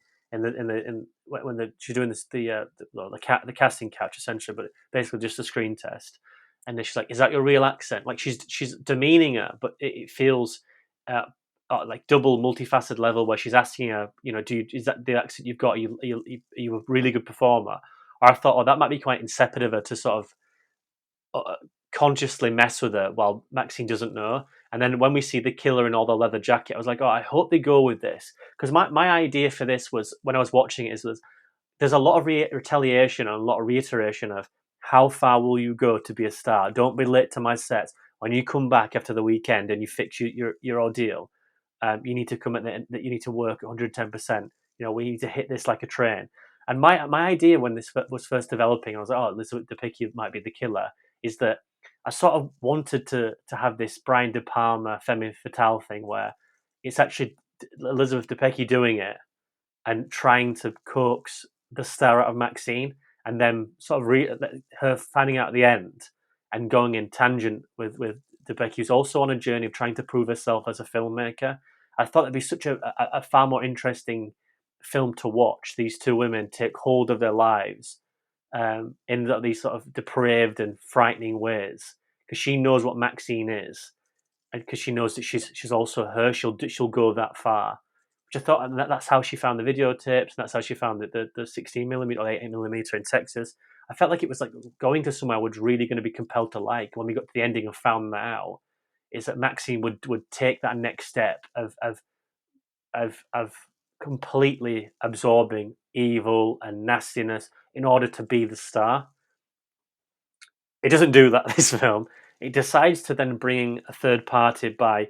she's doing this the casting couch essentially, but basically just a screen test, and then she's like, "Is that your real accent?" Like she's demeaning her, but it feels like double multifaceted level where she's asking her, is that the accent you've got? Are you a really good performer? Or I thought, oh, that might be quite insipid of her to sort of consciously mess with her while Maxine doesn't know. And then when we see the killer in all the leather jacket, I was like, oh, I hope they go with this. Because my idea for this was, when I was watching it, was there's a lot of retaliation and a lot of reiteration of how far will you go to be a star? Don't be late to my sets. When you come back after the weekend and you fix your ordeal, you need to come at that. You need to work 110%. We need to hit this like a train. And my idea when this was first developing, I was like, oh, Elizabeth Debicki might be the killer, is that I sort of wanted to have this Brian De Palma femme fatale thing where it's actually Elizabeth Debicki doing it and trying to coax the star out of Maxine, and then sort of her finding out at the end and going in tangent with Debicki, who's also on a journey of trying to prove herself as a filmmaker. I thought it'd be such a far more interesting film to watch. These two women take hold of their lives in these sort of depraved and frightening ways, because she knows what Maxine is, and because she knows that she's also her. She'll go that far. Which I thought that's how she found the videotapes, and that's how she found the 16mm or 8mm in Texas. I felt like it was like going to somewhere I was really going to be compelled to like. When we got to the ending and found that out, is that Maxine would take that next step of completely absorbing evil and nastiness in order to be the star. It doesn't do that, this film. It decides to then bring a third party by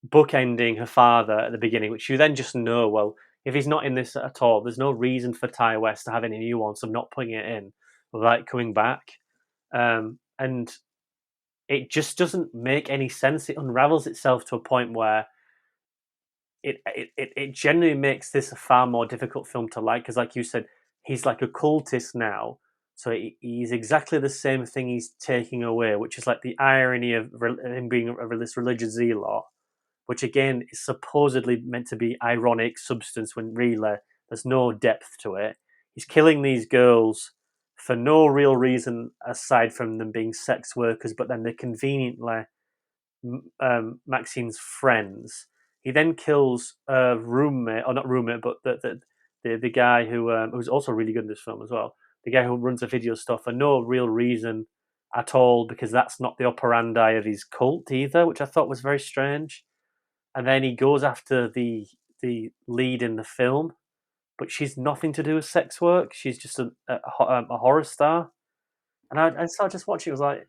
bookending her father at the beginning, which you then just know, well, if he's not in this at all, there's no reason for Ty West to have any nuance of not putting it in without coming back. And it just doesn't make any sense. It unravels itself to a point where it generally makes this a far more difficult film to like, because like you said, he's like a cultist now, so he's exactly the same thing he's taking away, which is like the irony of him being this religious zealot, which again is supposedly meant to be ironic substance when really there's no depth to it. He's killing these girls for no real reason aside from them being sex workers, but then they're conveniently Maxine's friends. He then kills a roommate, or not roommate, but the guy who's also really good in this film as well. The guy who runs a video store for no real reason at all, because that's not the operandi of his cult either, which I thought was very strange. And then he goes after the lead in the film, but she's nothing to do with sex work. She's just a horror star. And I started just watching. It was like,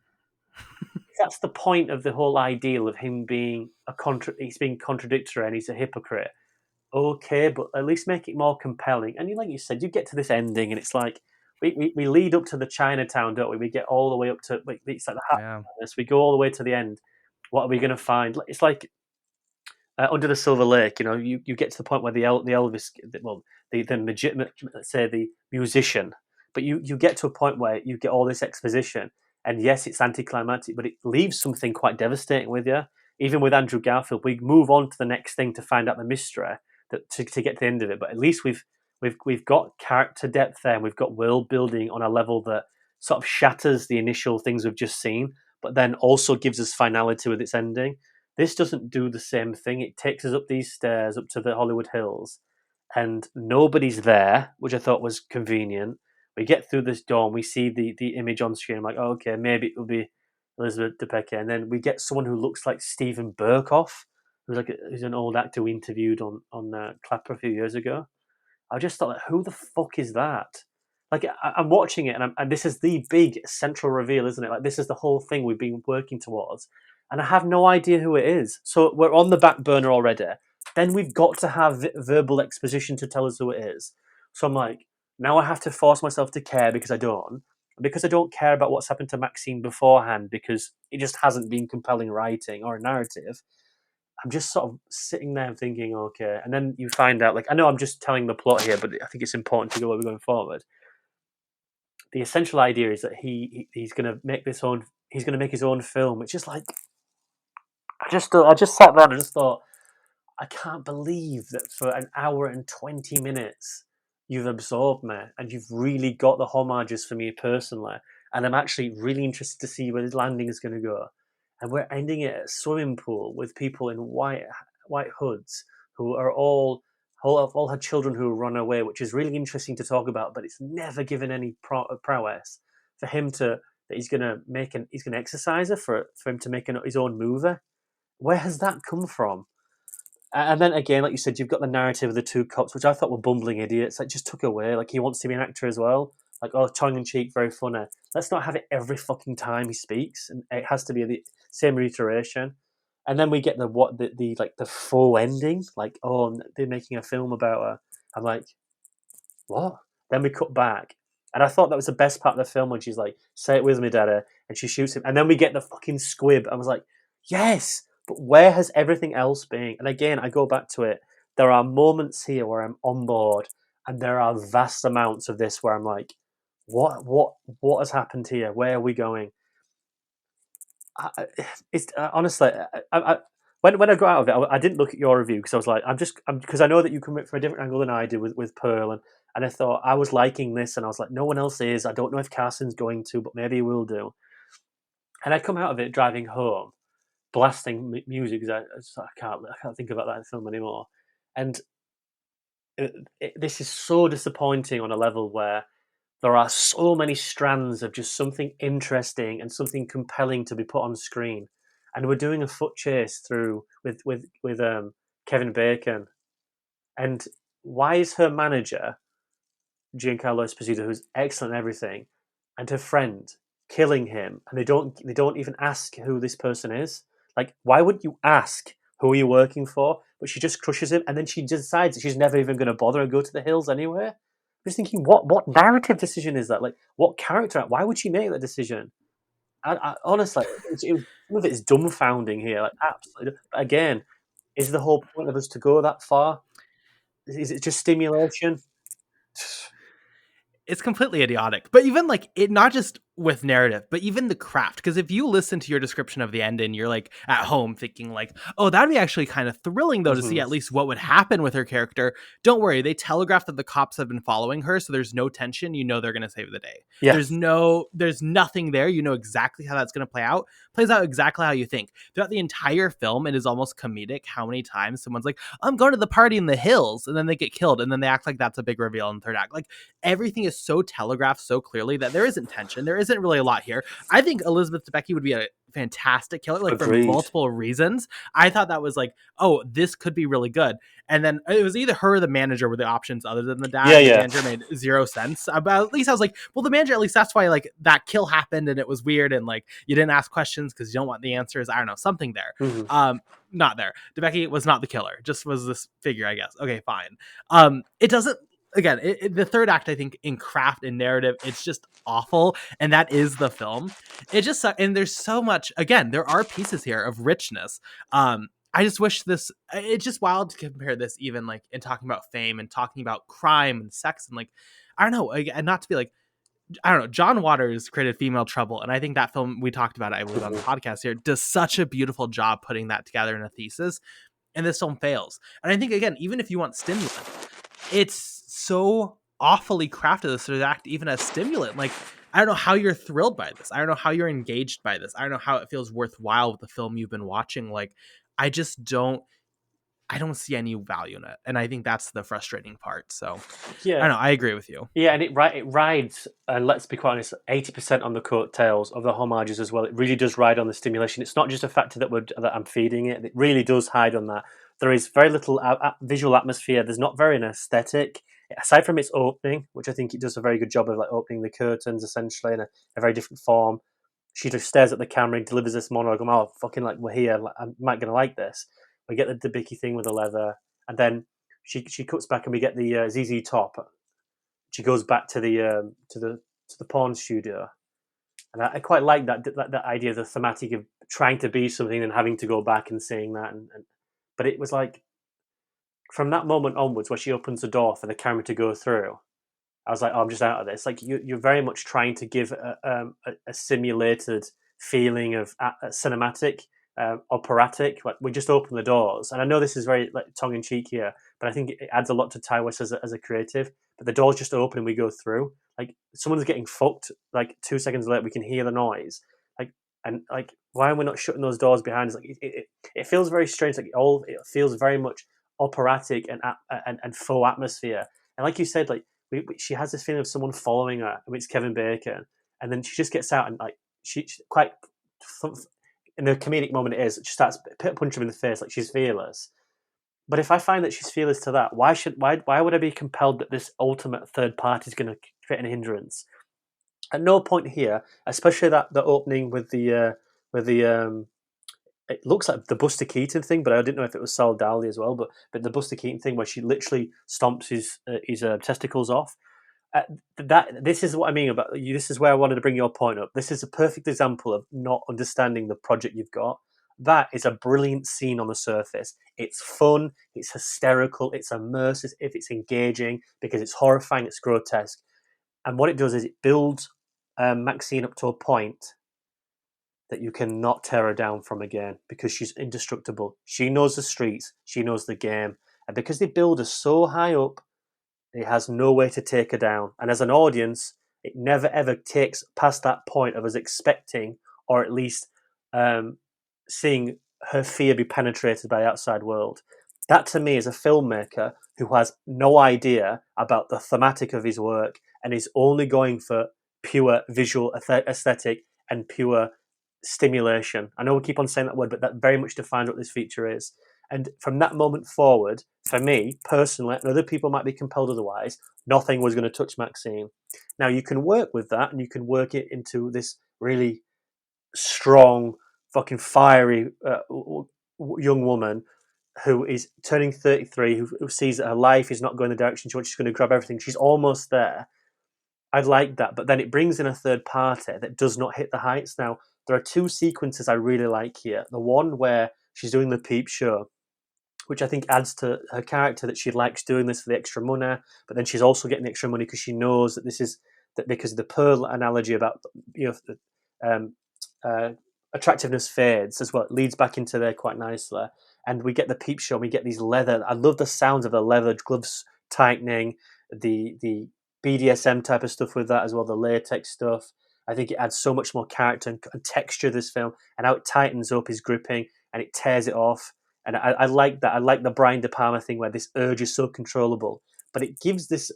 that's the point of the whole ideal of him being he's being contradictory and he's a hypocrite. Okay, but at least make it more compelling. And like you said, you get to this ending, and it's like we lead up to the Chinatown, don't we? We get all the way up to it's like the hat. Yeah. We go all the way to the end. What are we going to find? It's like Under the Silver Lake. You get to the point where the Elvis, well, the legitimate, let's say the musician, but you get to a point where you get all this exposition, and yes, it's anticlimactic, but it leaves something quite devastating with you. Even with Andrew Garfield, we move on to the next thing to find out the mystery to get to the end of it. But at least we've got character depth there, and we've got world building on a level that sort of shatters the initial things we've just seen, but then also gives us finality with its ending. This doesn't do the same thing. It takes us up these stairs up to the Hollywood Hills, and nobody's there, which I thought was convenient. We get through this door and we see the image on screen. I'm like, oh, okay, maybe it will be Elizabeth Debicki. And then we get someone who looks like Stephen Burkoff, who's an old actor we interviewed on Clapper a few years ago. I just thought, like, who the fuck is that? Like, I'm watching it, and this is the big central reveal, isn't it? Like, this is the whole thing we've been working towards, and I have no idea who it is. So we're on the back burner already. Then we've got to have verbal exposition to tell us who it is. So I'm like, now I have to force myself to care because I don't. Because I don't care about what's happened to Maxine beforehand, because it just hasn't been compelling writing or a narrative. I'm just sort of sitting there thinking, okay. And then you find out, like, I know I'm just telling the plot here, but I think it's important to go where we're going forward. The essential idea is that he's going to make he's going to make his own film. It's just like, I just sat there and I just thought, I can't believe that for an hour and 20 minutes you've absorbed me and you've really got the homages for me personally. And I'm actually really interested to see where this landing is going to go. And we're ending it at a swimming pool with people in white hoods who are all had children who run away, which is really interesting to talk about, but it's never given any prowess for him to that he's going to he's going to exercise her for him to make his own movie. Where has that come from? And then again, like you said, you've got the narrative of the two cops, which I thought were bumbling idiots. That just took away. Like, he wants to be an actor as well. Like, oh, tongue in cheek, very funny. Let's not have it every fucking time he speaks, and it has to be the same reiteration. And then we get the full ending. Like, oh, they're making a film about her. I'm like, what? Then we cut back, and I thought that was the best part of the film when she's like, "Say it with me, Dada," and she shoots him, and then we get the fucking squib. I was like, yes, but where has everything else been? And again, I go back to it. There are moments here where I'm on board, and there are vast amounts of this where I'm like, what has happened here? Where are we going? It's honestly, when I got out of it, I didn't look at your review because I was like, because I know that you come from a different angle than I did with Pearl, and I thought I was liking this, and I was like, no one else is. I don't know if Carson's going to, but maybe he will do. And I come out of it driving home, blasting music because I can't think about that film anymore, and this is so disappointing on a level where there are so many strands of just something interesting and something compelling to be put on screen, and we're doing a foot chase through with Kevin Bacon, and why is her manager, Giancarlo Esposito, who's excellent at everything, and her friend killing him, and they don't even ask who this person is? Like, why would you ask who are you working for? But she just crushes him, and then she decides that she's never even going to bother and go to the hills anyway. I'm just thinking, what narrative decision is that? Like, what character? Why would she make that decision? Honestly, some of it is dumbfounding here. Like, absolutely. But again, is the whole point of us to go that far? Is it just stimulation? It's completely idiotic. But even like it, not just with narrative, but even the craft. Because if you listen to your description of the end and you're like at home thinking like, oh, that'd be actually kind of thrilling though to see Mm-hmm. at least what would happen with her character. Don't worry, they telegraph that the cops have been following her, so there's no tension. You know they're gonna save the day. Yes, There's nothing there. You know exactly how that's gonna play out. Plays out exactly how you think. Throughout the entire film, it is almost comedic how many times someone's like, I'm going to the party in the hills, and then they get killed, and then they act like that's a big reveal in the third act. Like everything is so telegraphed so clearly that there isn't tension. There isn't really a lot here. I think Elizabeth Debicki would be a fantastic killer, like for agreed. multiple reasons. I thought that was like, oh, this could be really good. And then it was either her or the manager were the options other than the dad. Yeah, The yeah. manager made zero sense. But at least I was like, well, the manager, at least that's why like that kill happened and it was weird and like you didn't ask questions because you don't want the answers. I don't know, something there. Mm-hmm. Not there. Debicki was not the killer, just was this figure, I guess. Okay, fine. It doesn't, again, the third act, I think, in craft and narrative, it's just awful, and that is the film. It just and there's so much. Again, there are pieces here of richness. I just wish this. It's just wild to compare this, even like in talking about fame and talking about crime and sex and like, I don't know, and not to be like, I don't know. John Waters created Female Trouble, and I think that film we talked about, I believe, on the Mm-hmm. podcast here, does such a beautiful job putting that together in a thesis. And this film fails. And I think again, even if you want stimulant, it's so awfully crafted this third act even as stimulant. Like I don't know how you're thrilled by this. I don't know how you're engaged by this. I don't know how it feels worthwhile with the film you've been watching. Like I just don't. I don't see any value in it, and I think that's the frustrating part. So I Yeah, don't know. I agree with you. yeah, and it rides, and let's be quite honest, 80% on the coattails of the homages as well. It really does ride on the stimulation. It's not just a factor that I'm feeding it. It really does hide on that. There is very little visual atmosphere. There's not very an aesthetic aside from its opening, which I think it does a very good job of like opening the curtains essentially in a very different form. She just stares at the camera and delivers this monologue. I'm, oh, fucking like we're here. Like, I'm not gonna like this. We get the Debicki thing with the leather, and then she cuts back and we get the ZZ Top. She goes back to the porn studio, and I quite like that idea, the thematic of trying to be something and having to go back and saying that, but it was like from that moment onwards, where she opens the door for the camera to go through. I was like, oh, I'm just out of this. Like you're very much trying to give a simulated feeling of cinematic, operatic. Like we just open the doors, and I know this is very like tongue in cheek here, but I think it adds a lot to Ty West as a creative. But the doors just open and we go through. Like someone's getting fucked. Like 2 seconds later, we can hear the noise. Like and like why are we not shutting those doors behind us? Like it feels very strange. Like it feels very much operatic and faux atmosphere. And like you said, like she has this feeling of someone following her. I mean, it's Kevin Bacon, and then she just gets out and like she quite in the comedic moment it is. She starts punch him in the face like she's fearless. But if I find that she's fearless to that, why would I be compelled that this ultimate third party is going to create an hindrance? At no point here, especially that the opening with the it looks like the Buster Keaton thing, but I didn't know if it was Sal Dali as well. But the Buster Keaton thing where she literally stomps his testicles off. Uh, that this is what I mean about you. This is where I wanted to bring your point up. This is a perfect example of not understanding the project you've got. That is a brilliant scene on the surface. It's fun, it's hysterical, it's immersive, if it's engaging because it's horrifying, it's grotesque, and what it does is it builds Maxine up to a point that you cannot tear her down from again because she's indestructible. She knows the streets, she knows the game, and because they build her so high up, it has no way to take her down. And as an audience, it never ever takes past that point of us expecting, or at least um, seeing her fear be penetrated by the outside world. That to me is a filmmaker who has no idea about the thematic of his work and is only going for pure visual aesthetic and pure stimulation. I know we keep on saying that word, but that very much defines what this feature is. And from that moment forward, for me personally, and other people might be compelled otherwise, nothing was going to touch MaXXXine. Now you can work with that, and you can work it into this really strong, fucking fiery young woman who is turning 33, who sees that her life is not going the direction she wants. She's going to grab everything. She's almost there. I like that, but then it brings in a third party that does not hit the heights. Now, there are two sequences I really like here. The one where she's doing the peep show, which I think adds to her character, that she likes doing this for the extra money, but then she's also getting the extra money because she knows that this is that because of the pearl analogy about um, uh, attractiveness fades as well. It leads back into there quite nicely, and we get the peep show. And we get these leather. I love the sounds of the leather gloves tightening, the BDSM type of stuff with that as well, the latex stuff. I think it adds so much more character and texture to this film, and how it tightens up is gripping and it tears it off. And I like that. I like the Brian De Palma thing where this urge is so controllable, but it gives this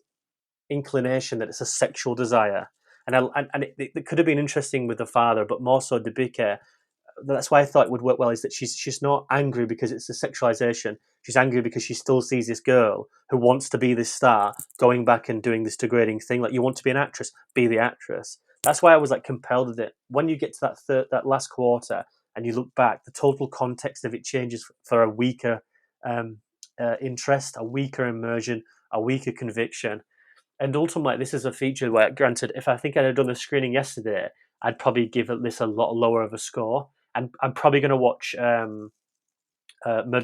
inclination that it's a sexual desire. And it could have been interesting with the father, but more so Debicki. That's why I thought it would work well, is that she's not angry because it's a sexualization. She's angry because she still sees this girl who wants to be this star going back and doing this degrading thing. Like, you want to be an actress, be the actress. That's why I was like compelled with it. When you get to that last quarter and you look back, the total context of it changes for a weaker interest, a weaker immersion, a weaker conviction. And ultimately, this is a feature where, granted, if I think I'd have done the screening yesterday, I'd probably give this a lot lower of a score. And I'm probably going to watch Murder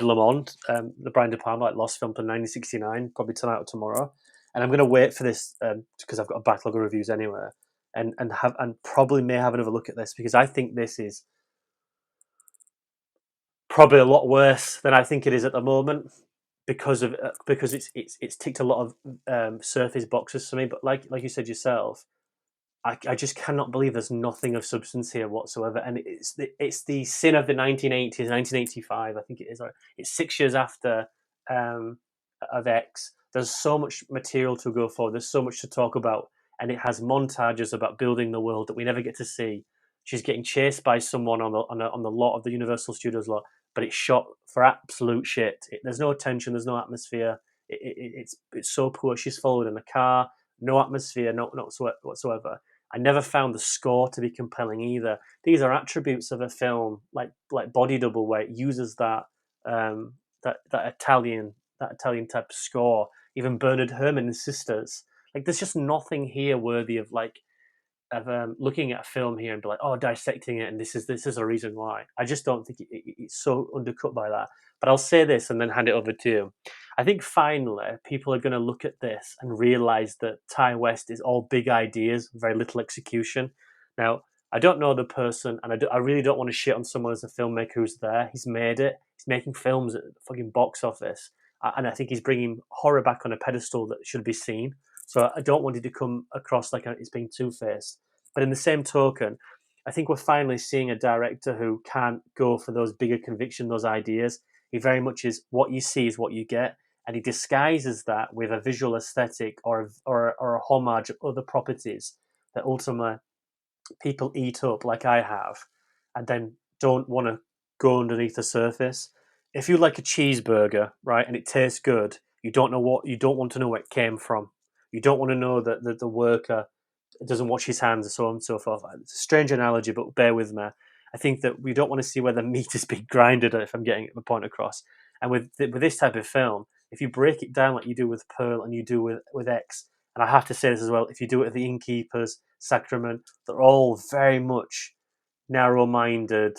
Le Monde, the Brian De Palma lost film from 1969, probably tonight or tomorrow. And I'm going to wait for this because I've got a backlog of reviews anyway, and probably may have another look at this, because I think this is probably a lot worse than I think it is at the moment, because it's ticked a lot of surface boxes for me. But like you said yourself, I just cannot believe there's nothing of substance here whatsoever. And it's the sin of the 1980s, 1985, I think it is. It's 6 years after of X. There's so much material to go for. There's so much to talk about, and it has montages about building the world that we never get to see. She's getting chased by someone on the lot of the Universal Studios lot, but it's shot for absolute shit. There's no tension. There's no atmosphere. It's so poor. She's followed in a car. No atmosphere. Not whatsoever. I never found the score to be compelling either. These are attributes of a film like Body Double, where it uses that Italian type of score. Even Bernard Herrmann and Sisters. Like, there's just nothing here worthy of looking at a film here and be like, oh, dissecting it, and this is a reason why. I just don't think it's so undercut by that. But I'll say this and then hand it over to you. I think finally people are going to look at this and realize that Ty West is all big ideas, very little execution. Now, I don't know the person, and I really don't want to shit on someone as a filmmaker who's there. He's made it. He's making films at the fucking box office. And I think he's bringing horror back on a pedestal that should be seen. So I don't want it to come across like it's being two-faced. But in the same token, I think we're finally seeing a director who can't go for those bigger conviction, those ideas. He very much is, what you see is what you get. And he disguises that with a visual aesthetic or a homage of other properties that ultimately people eat up, like I have, and then don't want to go underneath the surface. If you like a cheeseburger, right, and it tastes good, you don't want to know where it came from. You don't want to know that the worker doesn't wash his hands, and so on and so forth. It's a strange analogy, but bear with me. I think that we don't want to see where the meat is being grinded, if I'm getting the point across. And with this type of film, if you break it down like you do with Pearl and you do with X, and I have to say this as well, if you do it with The Innkeepers, Sacrament, they're all very much narrow-minded,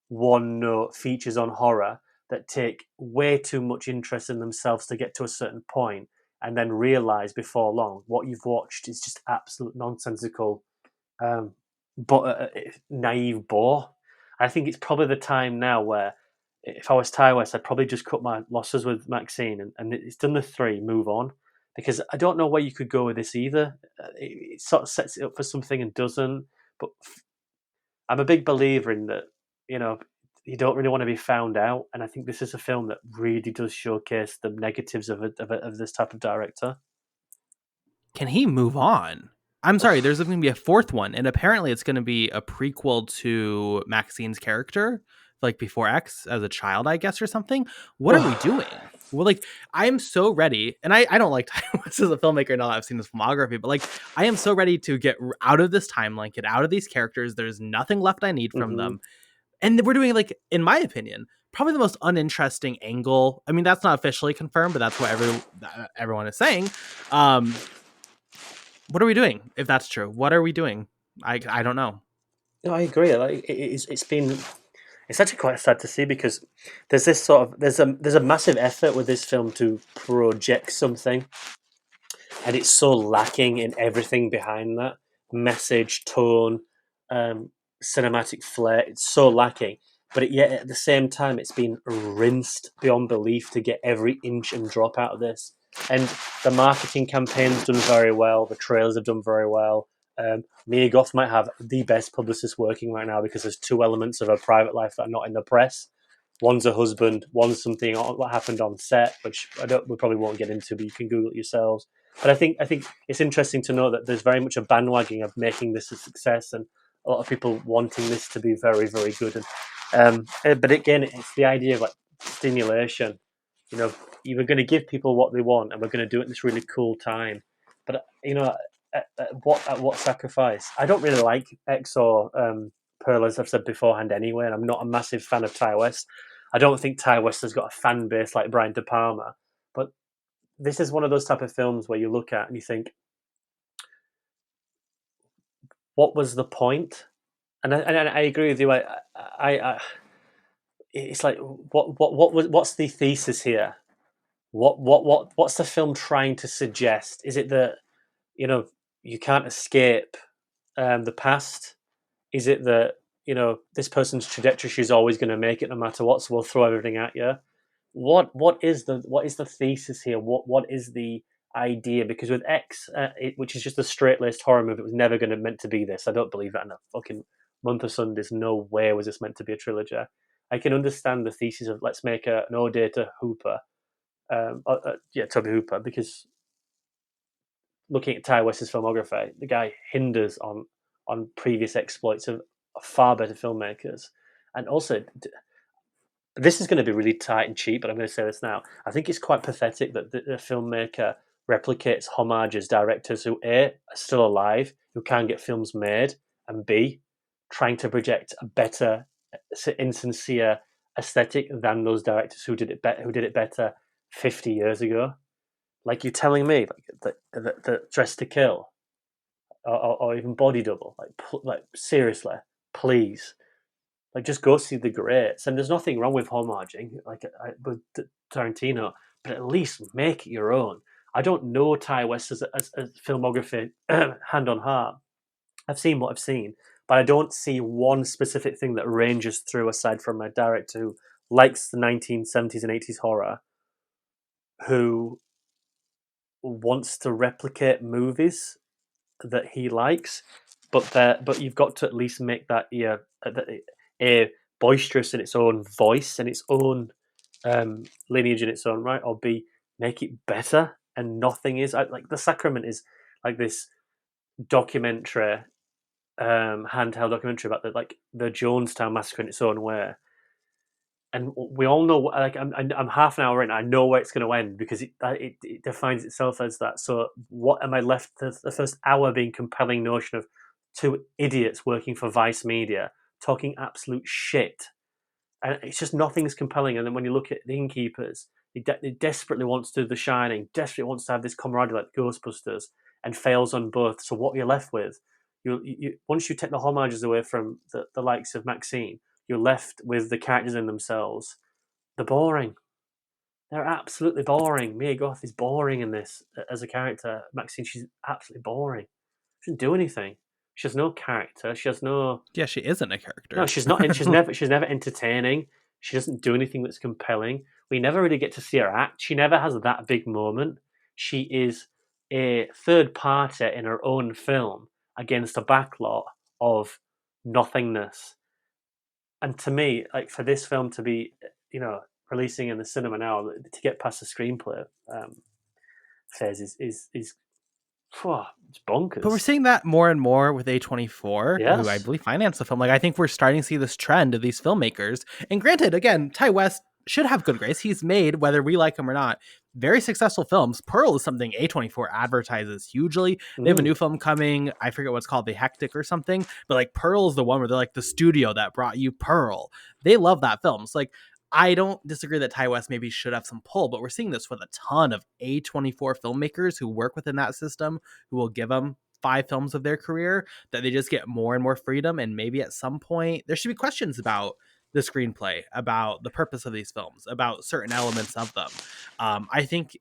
one-note features on horror that take way too much interest in themselves to get to a certain point, and then realize before long what you've watched is just absolute nonsensical, but naive bore. I think it's probably the time now where, if I was Ty West, I'd probably just cut my losses with MaXXXine, and it's done the 3, move on, because I don't know where you could go with this either. It sort of sets it up for something and doesn't. But I'm a big believer in that. You don't really want to be found out, and I think this is a film that really does showcase the negatives of this type of director. Can he move on? I'm sorry, there's going to be a 4th one, and apparently it's going to be a prequel to MaXXXine's character, like before X as a child, I guess, or something. What are we doing? Well, like, I am so ready, and I don't like Ty West as a filmmaker now that I've seen his filmography, but like, I am so ready to get out of this timeline, get out of these characters. There's nothing left I need from Hmm. them. And we're doing, like, in my opinion, probably the most uninteresting angle. I mean, that's not officially confirmed, but that's what everyone is saying. What are we doing if that's true? What are we doing? I don't know. No, I agree. Like it's been it's actually quite sad to see because there's this sort of there's a massive effort with this film to project something, and it's so lacking in everything behind that message, tone, um, cinematic flair. It's so lacking, but yet at the same time, it's been rinsed beyond belief to get every inch and drop out of this. And the marketing campaign's done very well. The trailers have done very well. Mia Goth might have the best publicist working right now because there's two elements of her private life that are not in the press. One's a husband, one's something what happened on set, which we probably won't get into, but you can Google it yourselves. But I think it's interesting to know that there's very much a bandwagon of making this a success, and a lot of people wanting this to be very, very good. But again, it's the idea of like stimulation. You know, you were going to give people what they want, and we're going to do it in this really cool time. But at what sacrifice? I don't really like X or Pearl, as I've said beforehand. Anyway, and I'm not a massive fan of Ty West. I don't think Ty West has got a fan base like Brian De Palma, but this is one of those type of films where you look at and you think, what was the point? And I agree with you. It's like what's the thesis here? What's the film trying to suggest? Is it that you know you can't escape the past? Is it that this person's trajectory, she's always going to make it no matter what, so we'll throw everything at you? What is the thesis here? What is the idea? Because with X, which is just a straight laced horror movie, it was never going to meant to be this. I don't believe that in a fucking month of Sundays. No way was this meant to be a trilogy. I can understand the thesis of let's make an ode to Hooper, Toby Hooper, because looking at Ty West's filmography, the guy hinders on previous exploits of far better filmmakers, and also this is going to be really tight and cheap, but I'm going to say this now. I think it's quite pathetic that the filmmaker replicates homages directors who A, are still alive, who can get films made, and B, trying to project a better, insincere aesthetic than those directors who did it better 50 years ago. Like you're telling me, like the Dress to Kill, or even Body Double, like seriously, please, like, just go see the greats. And there's nothing wrong with homaging, like with Tarantino, but at least make it your own. I don't know Ty West as filmography hand on heart. I've seen what I've seen, but I don't see one specific thing that ranges through aside from a director who likes the 1970s and 80s horror, who wants to replicate movies that he likes, but you've got to at least make that a boisterous in its own voice and its own lineage in its own right, or B, make it better. And nothing is like The Sacrament is like this documentary, handheld documentary about the Jonestown massacre in its own way. And we all know, like I'm half an hour in, I know where it's going to end because it defines itself as that. So what am I left? The first hour being compelling notion of two idiots working for Vice Media talking absolute shit, and it's just nothing's compelling. And then when you look at the Innkeepers, it desperately wants to do The Shining, desperately wants to have this camaraderie like Ghostbusters, and fails on both. So what are you left with? Once you take the homages away from the likes of MaXXXine, you're left with the characters in themselves. They're boring. They're absolutely boring. Mia Goth is boring in this as a character. MaXXXine, she's absolutely boring. She doesn't do anything. She has no character. She has no. Yeah, she isn't a No, character. she's not. She's never entertaining. She doesn't do anything that's compelling. We never really get to see her act. She never has that big moment. She is a third party in her own film against a backlot of nothingness. And to me, like for this film to be, releasing in the cinema now, to get past the screenplay phase is it's But we're bonkers. seeing that more and more with A24, who I Yes. believe financed the film. Like, I think we're starting to see this trend of these filmmakers. And granted, again, Ty West, should have good grace. He's made, whether we like him or not, very successful films. Pearl is something A24 advertises hugely. They have a new film coming. I forget what's called, The Hectic or something. But like Pearl is the one where they're like the studio that brought you Pearl. They love that film. So like I don't disagree that Ty West maybe should have some pull, but we're seeing this with a ton of A24 filmmakers who work within that system, who will give them 5 films of their career, that they just get more and more freedom. And maybe at some point there should be questions about the screenplay, about the purpose of these films, about certain elements of them. I think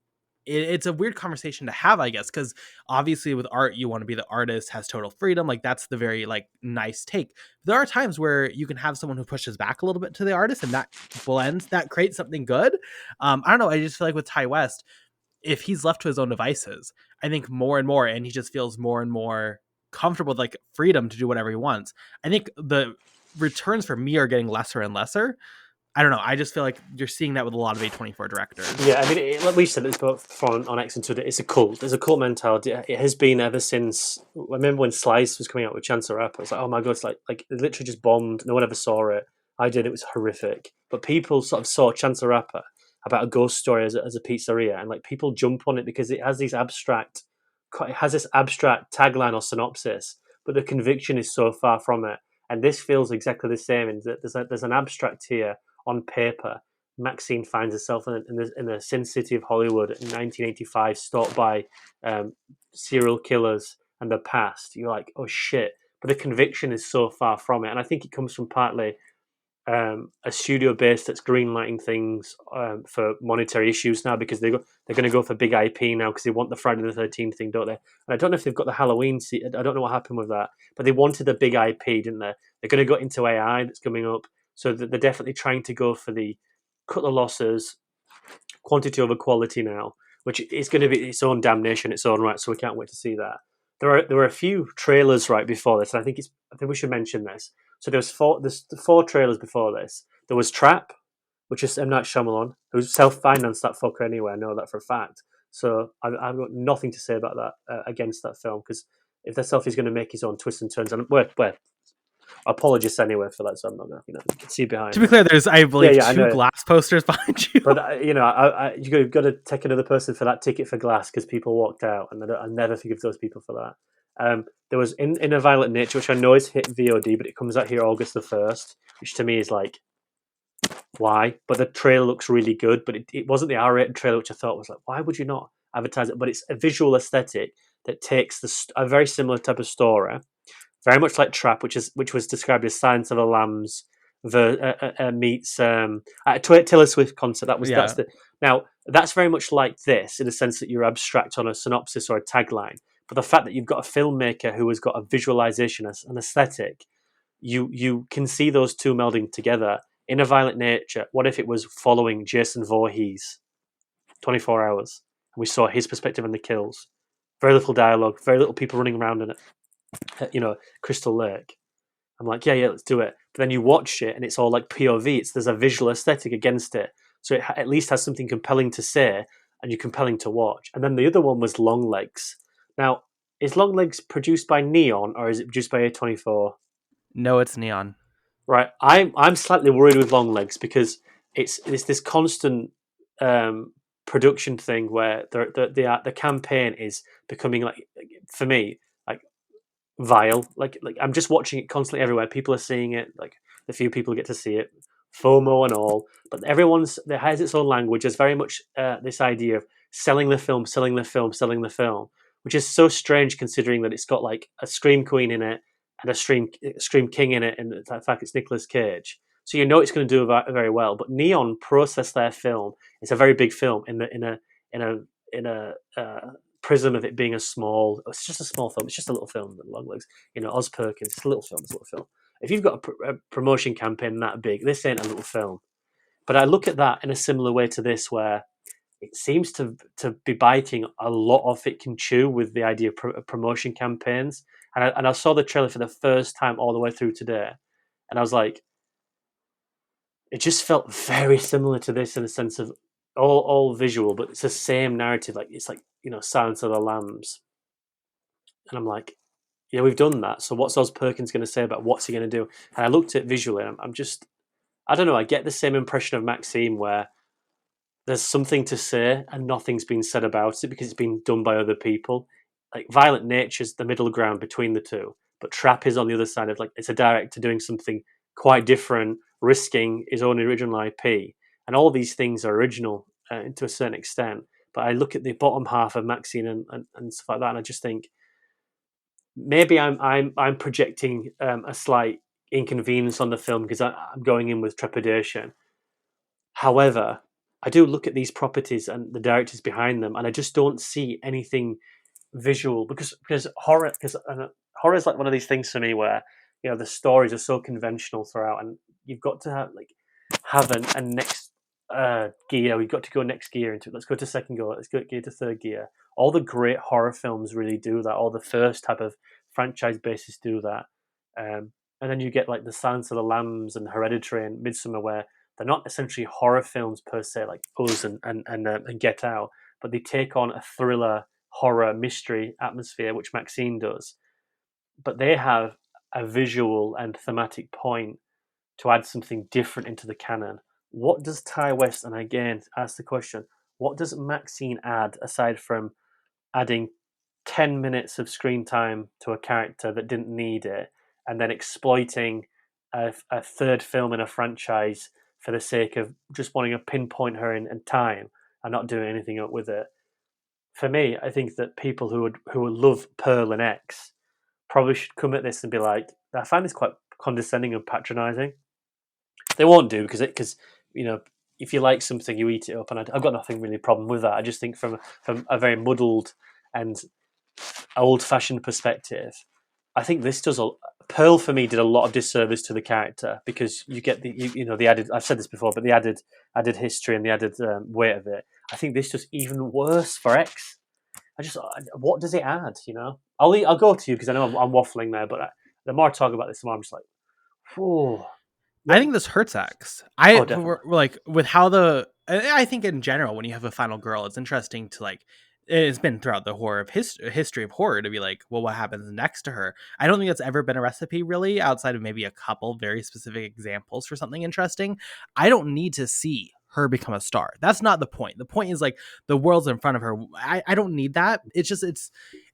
it's a weird conversation to have, I guess, because obviously with art, you want to be the artist, has total freedom. Like that's the very like nice take. There are times where you can have someone who pushes back a little bit to the artist, and that blends, that creates something good. I don't know. I just feel like with Ty West, if he's left to his own devices, I think more and more, and he just feels more and more comfortable with like freedom to do whatever he wants. I think the returns for me are getting lesser and lesser. I don't know. I just feel like you're seeing that with a lot of A24 directors. Yeah, I mean, like we said, it's both on X and Twitter. It's a cult. There's a cult mentality. It has been ever since. I remember when Slice was coming out with Chance the Rapper. It's like, oh my god, it's like it literally just bombed. No one ever saw it. I did. It was horrific. But people sort of saw Chance the Rapper about a ghost story as a pizzeria, and like people jump on it because it has this abstract tagline or synopsis, but the conviction is so far from it. And this feels exactly the same. In that there's an abstract here on paper. MaXXXine finds herself in the Sin City of Hollywood in 1985, stalked by serial killers and the past. You're like, oh shit! But the conviction is so far from it, and I think it comes from partly a studio base that's greenlighting things for monetary issues now, because they're going to go for big IP now because they want the Friday the 13th thing, don't they? And I don't know if they've got the Halloween. I don't know what happened with that, but they wanted a big IP, didn't they? They're going to go into AI that's coming up, so they're definitely trying to go for the cut the losses, quantity over quality now, which is going to be its own damnation, its own right. So we can't wait to see that. There were a few trailers right before this, and I think we should mention this. So there's 4 trailers before this. There was Trap, which is M. Night Shyamalan, who's self-financed that fucker anyway. I know that for a fact. So I've got nothing to say about that against that film, because if that self is going to make his own twists and turns, and we're apologists anyway for that, so I'm not going to, you can see behind. To be clear, there's, I believe, Yeah, 2 Glass posters behind you. But you've got to take another person for that ticket for Glass because people walked out, and I never forgive those people for that. There was in a Violent Nature, which I know is hit VOD, but it comes out here August the 1st, which to me is like, why? But the trailer looks really good, but it wasn't the R-rated trailer, which I thought was like, why would you not advertise it? But it's a visual aesthetic that takes a very similar type of story, very much like Trap, which was described as Silence of the Lambs meets Taylor Swift concert. Now that's very much like this in the sense that you're abstract on a synopsis or a tagline. But the fact that you've got a filmmaker who has got a visualization, an aesthetic, you can see those two melding together. In A Violent Nature, what if it was following Jason Voorhees 24 hours, and we saw his perspective on the kills? Very little dialogue, very little people running around in it. Crystal Lake. I'm like, yeah, let's do it. But then you watch it, and it's all like POV. There's a visual aesthetic against it, so it at least has something compelling to say, and you're compelling to watch. And then the other one was Long Legs. Now, is Long Legs produced by Neon, or is it produced by A24? No, it's Neon. Right. I'm slightly worried with Long Legs because it's this constant production thing where the campaign is becoming, like, for me, like, vile. Like I'm just watching it constantly everywhere. People are seeing it. Like, the few people get to see it, FOMO and all. But there has its own language. There's very much this idea of selling the film, selling the film, selling the film, which is so strange considering that it's got like a Scream Queen in it and a Scream King in it, and in fact it's Nicolas Cage. So it's going to do very well. But Neon processed their film. It's a very big film in a prism of it being it's just a small film. It's just a little film. Long Legs, Oz Perkins. It's a little film. It's a little film. If you've got a promotion campaign that big, this ain't a little film. But I look at that in a similar way to this, where it seems to be biting a lot off it can chew with the idea of promotion campaigns. And I saw the trailer for the first time all the way through today, and I was like, it just felt very similar to this in the sense of all visual, but it's the same narrative. Like, it's like, Silence of the Lambs, and I'm like, yeah, we've done that. So what's Oz Perkins going to say about what's he going to do? And I looked at it visually, and I'm just, I don't know. I get the same impression of MaXXXine where there's something to say and nothing's been said about it because it's been done by other people. Like Violent Nature's the middle ground between the two, but Trap is on the other side of, like, it's a director doing something quite different, risking his own original IP, and all these things are original to a certain extent. But I look at the bottom half of MaXXXine and stuff like that, and I just think maybe I'm projecting a slight inconvenience on the film because I'm going in with trepidation. However, I do look at these properties and the directors behind them, and I just don't see anything visual because horror is like one of these things for me where the stories are so conventional throughout, and you've got to have a next gear. We've got to go next gear into it. Let's go to second gear. Let's go gear to third gear. All the great horror films really do that. All the first type of franchise bases do that. And then you get like the Silence of the Lambs and Hereditary and Midsummer, where they're not essentially horror films per se, like Us and Get Out, but they take on a thriller, horror, mystery atmosphere, which MaXXXine does. But they have a visual and thematic point to add something different into the canon. What does Ty West, and again, ask the question, what does MaXXXine add aside from adding 10 minutes of screen time to a character that didn't need it, and then exploiting a third film in a franchise for the sake of just wanting to pinpoint her in time and not doing anything up with it? For me, I think that people who would love Pearl and X probably should come at this and be like, I find this quite condescending and patronizing. They won't do because if you like something, you eat it up, and I've got nothing really problem with that. I just think from a very muddled and old-fashioned perspective, I think this does Pearl for me did a lot of disservice to the character because you get the added. I've said this before, but the added history and the added weight of it. I think this does even worse for X. What does it add? I'll go to you because I know I'm waffling there, but the more I talk about this, the more I'm just like, oh. I think this hurts X. We're like with how I think in general, when you have a final girl, it's interesting to like. It's been throughout the horror of history of horror to be like, well, what happens next to her? I don't think that's ever been a recipe really, outside of maybe a couple very specific examples for something interesting. I don't need to see her become a star. That's not the point. The point is like the world's in front of her. I don't need that. It's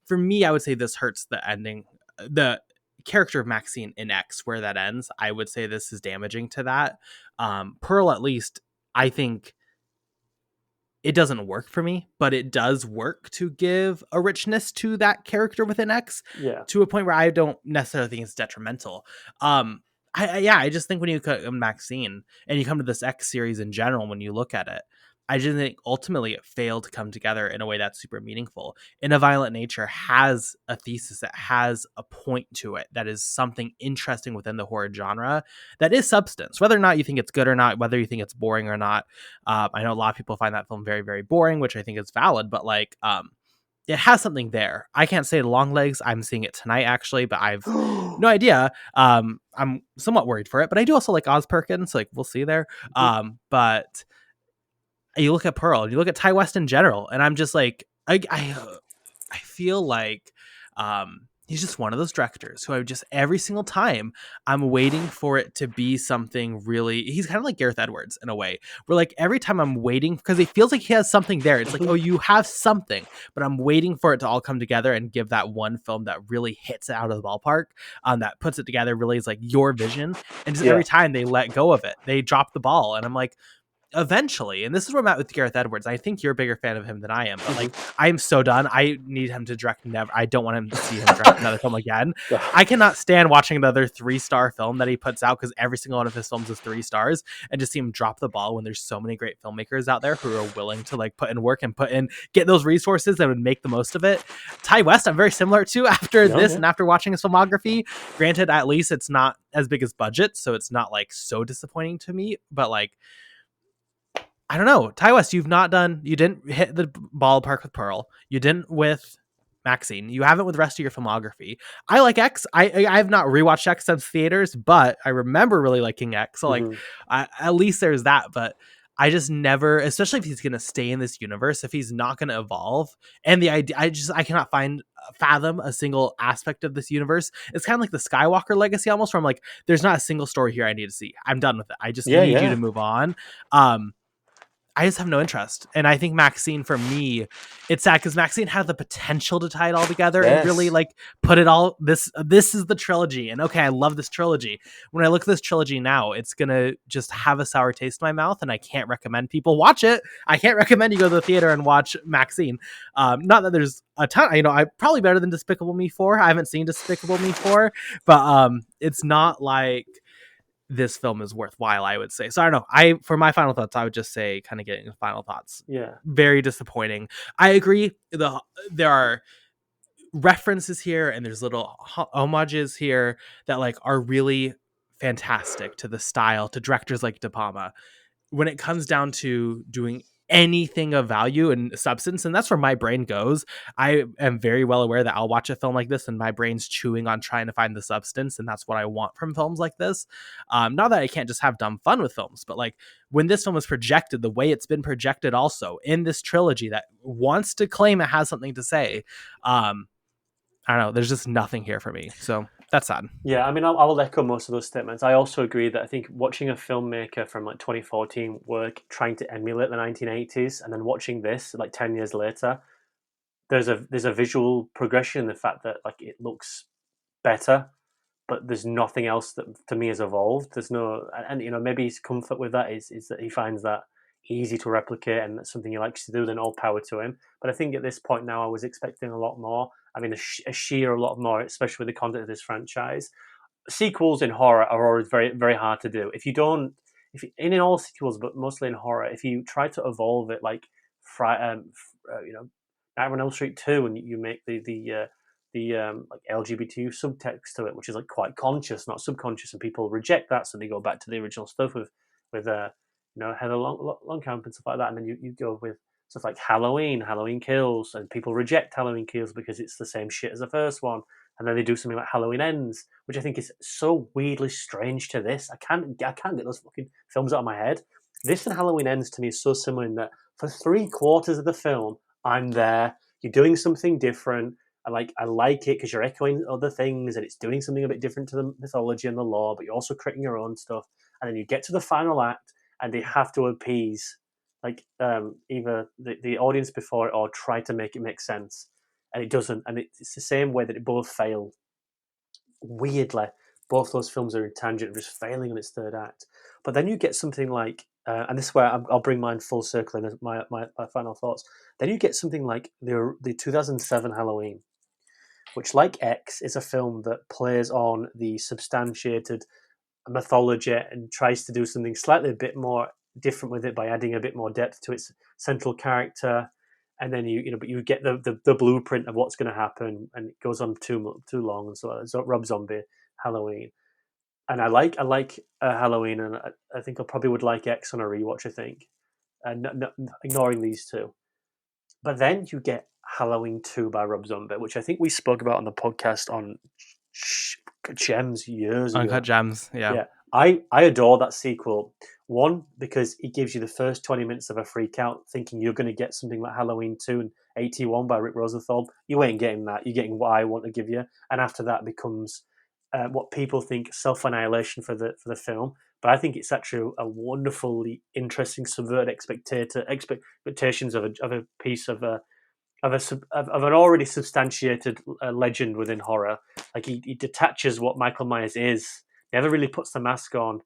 for me, I would say this hurts the ending. The character of MaXXXine in X, where that ends, I would say this is damaging to that. Pearl, at least, I think it doesn't work for me, but it does work to give a richness to that character within X, to a point where I don't necessarily think it's detrimental. I just think when you cut MaXXXine and you come to this X series in general, when you look at it, I just think ultimately it failed to come together in a way that's super meaningful. In a Violent Nature has a thesis that has a point to it, that is something interesting within the horror genre, that is substance, whether or not you think it's good or not, whether you think it's boring or not. I know a lot of people find that film very, very boring, which I think is valid, but like, it has something there. I can't say Longlegs. I'm seeing it tonight actually, but I've no idea. I'm somewhat worried for it, but I do also like Oz Perkins. So like we'll see there. But you look at Pearl, you look at Ty West in general, and I'm just like, I feel like he's just one of those directors who I just every single time I'm waiting for it to be something really. He's kind of like Gareth Edwards in a way, where like every time I'm waiting because he feels like he has something there. It's like, oh, you have something, but I'm waiting for it to all come together and give that one film that really hits it out of the ballpark. That puts it together, really is like your vision, and just every time they let go of it, they drop the ball, and I'm like, eventually, and this is where I'm at with Gareth Edwards. I think you're a bigger fan of him than I am, but like I am so done. I need him to direct never. I don't want him to see him direct another film again. I cannot stand watching another 3-star film that he puts out, because every single one of his films is 3 stars, and just see him drop the ball when there's so many great filmmakers out there who are willing to like put in work and get those resources and would make the most of it. Ty West, I'm very similar to after this and after watching his filmography. Granted, at least it's not as big as Budget, so it's not like so disappointing to me, but like, I don't know. Ty West, you didn't hit the ballpark with Pearl. You didn't with MaXXXine. You haven't with the rest of your filmography. I like X. I have not rewatched X since theaters, but I remember really liking X. So like, at least there's that. But I just never, especially if he's going to stay in this universe, if he's not going to evolve, and the idea, I cannot fathom a single aspect of this universe. It's kind of like the Skywalker legacy almost, where I'm like, there's not a single story here I need to see. I'm done with it. I just need you to move on. I just have no interest. And I think MaXXXine, for me, it's sad because MaXXXine had the potential to tie it all together and really like put it all, this is the trilogy. And okay, I love this trilogy. When I look at this trilogy now, it's going to just have a sour taste in my mouth, and I can't recommend people watch it. I can't recommend you go to the theater and watch MaXXXine. Not that there's a ton, I probably better than Despicable Me 4. I haven't seen Despicable Me 4, but it's not like this film is worthwhile, I would say. So I don't know. For my final thoughts, I would just say, kind of getting the final thoughts. Yeah. Very disappointing. I agree. There are references here and there's little homages here that like are really fantastic to the style, to directors like De Palma. When it comes down to doing anything of value and substance, and that's where my brain goes, I am very well aware that I'll watch a film like this and my brain's chewing on trying to find the substance, and that's what I want from films like this. Not that I can't just have dumb fun with films, but like when this film was projected the way it's been projected also in this trilogy that wants to claim it has something to say, I don't know, there's just nothing here for me. So that's sad. Yeah, I mean, I will echo most of those statements. I also agree that I think watching a filmmaker from like 2014 work trying to emulate the 1980s, and then watching this like 10 years later, there's a visual progression in the fact that like it looks better, but there's nothing else that to me has evolved. There's no, and maybe his comfort with that is that he finds that easy to replicate and that's something he likes to do. Then all power to him. But I think at this point now, I was expecting a lot more. I mean, a lot more, especially with the content of this franchise. Sequels in horror are always very, very hard to do. If you don't, in all sequels, but mostly in horror, if you try to evolve it like, Nightmare on Elm Street 2, and you make the like LGBT subtext to it, which is like quite conscious, not subconscious, and people reject that, so they go back to the original stuff with Heather Langenkamp and stuff like that, and then you go with stuff like Halloween Kills, and people reject Halloween Kills because it's the same shit as the first one, and then they do something like Halloween Ends, which I think is so weirdly strange to this. I can't get those fucking films out of my head. This and Halloween Ends to me is so similar in that for 3/4 of the film, I'm there. You're doing something different. I like it because you're echoing other things and it's doing something a bit different to the mythology and the lore, but you're also creating your own stuff. And then you get to the final act and they have to appease either the audience before it or try to make it make sense. And it doesn't. And it's the same way that it both fail. Weirdly, both those films are in tangent, just failing on its third act. But then you get something like, and this is where I'll bring mine full circle in my final thoughts. Then you get something like the 2007 Halloween, which, like X, is a film that plays on the substantiated mythology and tries to do something slightly a bit more different with it by adding a bit more depth to its central character. And then but you get the blueprint of what's going to happen, and it goes on too long. And so Rob Zombie Halloween, and I like Halloween, and I think I probably would like X on a rewatch. I think, and ignoring these two. But then you get Halloween 2 by Rob Zombie, which I think we spoke about on the podcast on Gems years ago. Uncut Gems, yeah. I adore that sequel. One, because it gives you the first 20 minutes of a freak out, thinking you're going to get something like Halloween 2 and 81 by Rick Rosenthal. You ain't getting that. You're getting what I want to give you. And after that becomes what people think self-annihilation for the film. But I think it's actually a wonderfully interesting subverted expectations of a piece of an already substantiated legend within horror. Like he detaches what Michael Myers is, never really puts the mask on,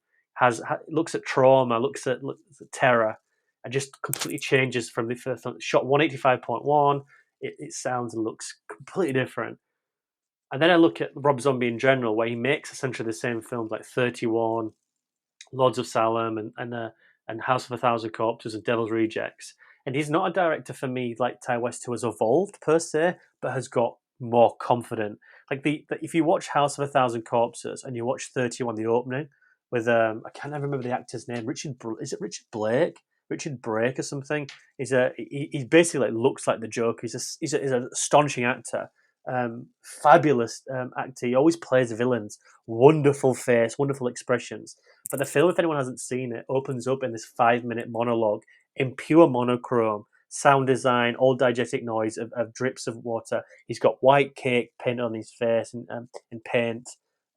looks at trauma, looks at terror, and just completely changes from the first film. Shot 185.1. It sounds and looks completely different. And then I look at Rob Zombie in general, where he makes essentially the same films like 31, Lords of Salem, and House of a Thousand Corpses and Devil's Rejects. And he's not a director for me like Ty West, who has evolved per se, but has got more confident. Like if you watch House of a Thousand Corpses and you watch 31, the opening with I can't ever remember the actor's name. Is it Richard Blake? Richard Brake or something. He basically looks like the Joker. He's an astonishing actor. Fabulous actor. He always plays villains. Wonderful face, wonderful expressions. But the film, if anyone hasn't seen it, opens up in this 5-minute monologue in pure monochrome, sound design, all diegetic noise of drips of water. He's got white cake painted on his face and paint.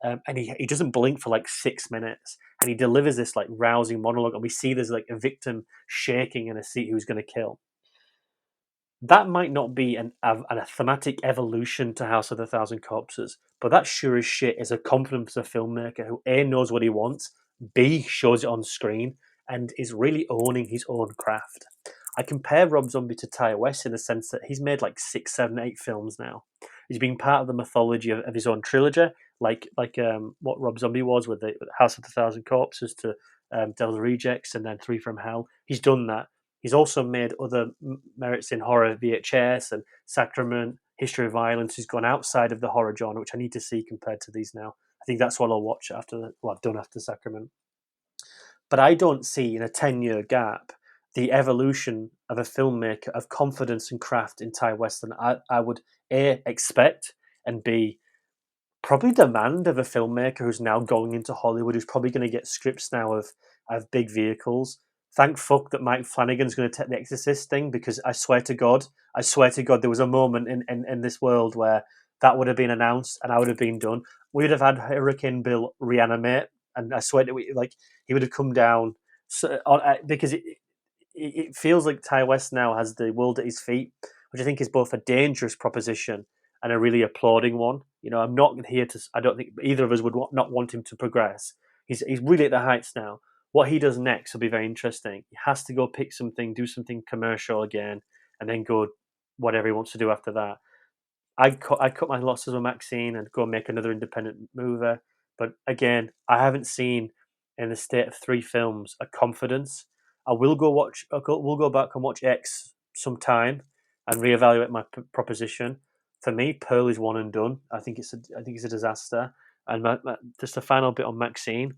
And he doesn't blink for like 6 minutes, and he delivers this like rousing monologue, and we see there's like a victim shaking in a seat who's going to kill. That might not be a thematic evolution to House of the Thousand Corpses, but that sure as shit is a compliment to a filmmaker who A, knows what he wants, B, shows it on screen, and is really owning his own craft. I compare Rob Zombie to Ty West in the sense that he's made like 6, 7, 8 films now. He's been part of the mythology of his own trilogy, like what Rob Zombie was with the House of the Thousand Corpses to Devil's Rejects and then Three from Hell. He's done that. He's also made other merits in horror, VHS and Sacrament, History of Violence. He's gone outside of the horror genre, which I need to see compared to these now. I think that's what I'll watch after I've done after Sacrament. But I don't see in a 10-year gap the evolution of a filmmaker of confidence and craft in Ty West than I would A, expect, and B, probably demand of a filmmaker who's now going into Hollywood, who's probably going to get scripts now of big vehicles. Thank fuck that Mike Flanagan's going to take the Exorcist thing, because I swear to God, there was a moment in this world where that would have been announced and I would have been done. We would have had Hurricane Bill reanimate, and I swear that he would have come down because it feels like Ty West now has the world at his feet, which I think is both a dangerous proposition and a really applauding one. You know, I'm not here to. I don't think either of us would not want him to progress. He's really at the heights now. What he does next will be very interesting. He has to go pick something, do something commercial again, and then go whatever he wants to do after that. I cut my losses with MaXXXine and go make another independent movie. But again, I haven't seen in the state of 3 films a confidence. I will go watch. We'll go back and watch X sometime and reevaluate my proposition. For me, Pearl is one and done. I think it's a disaster. And just a final bit on MaXXXine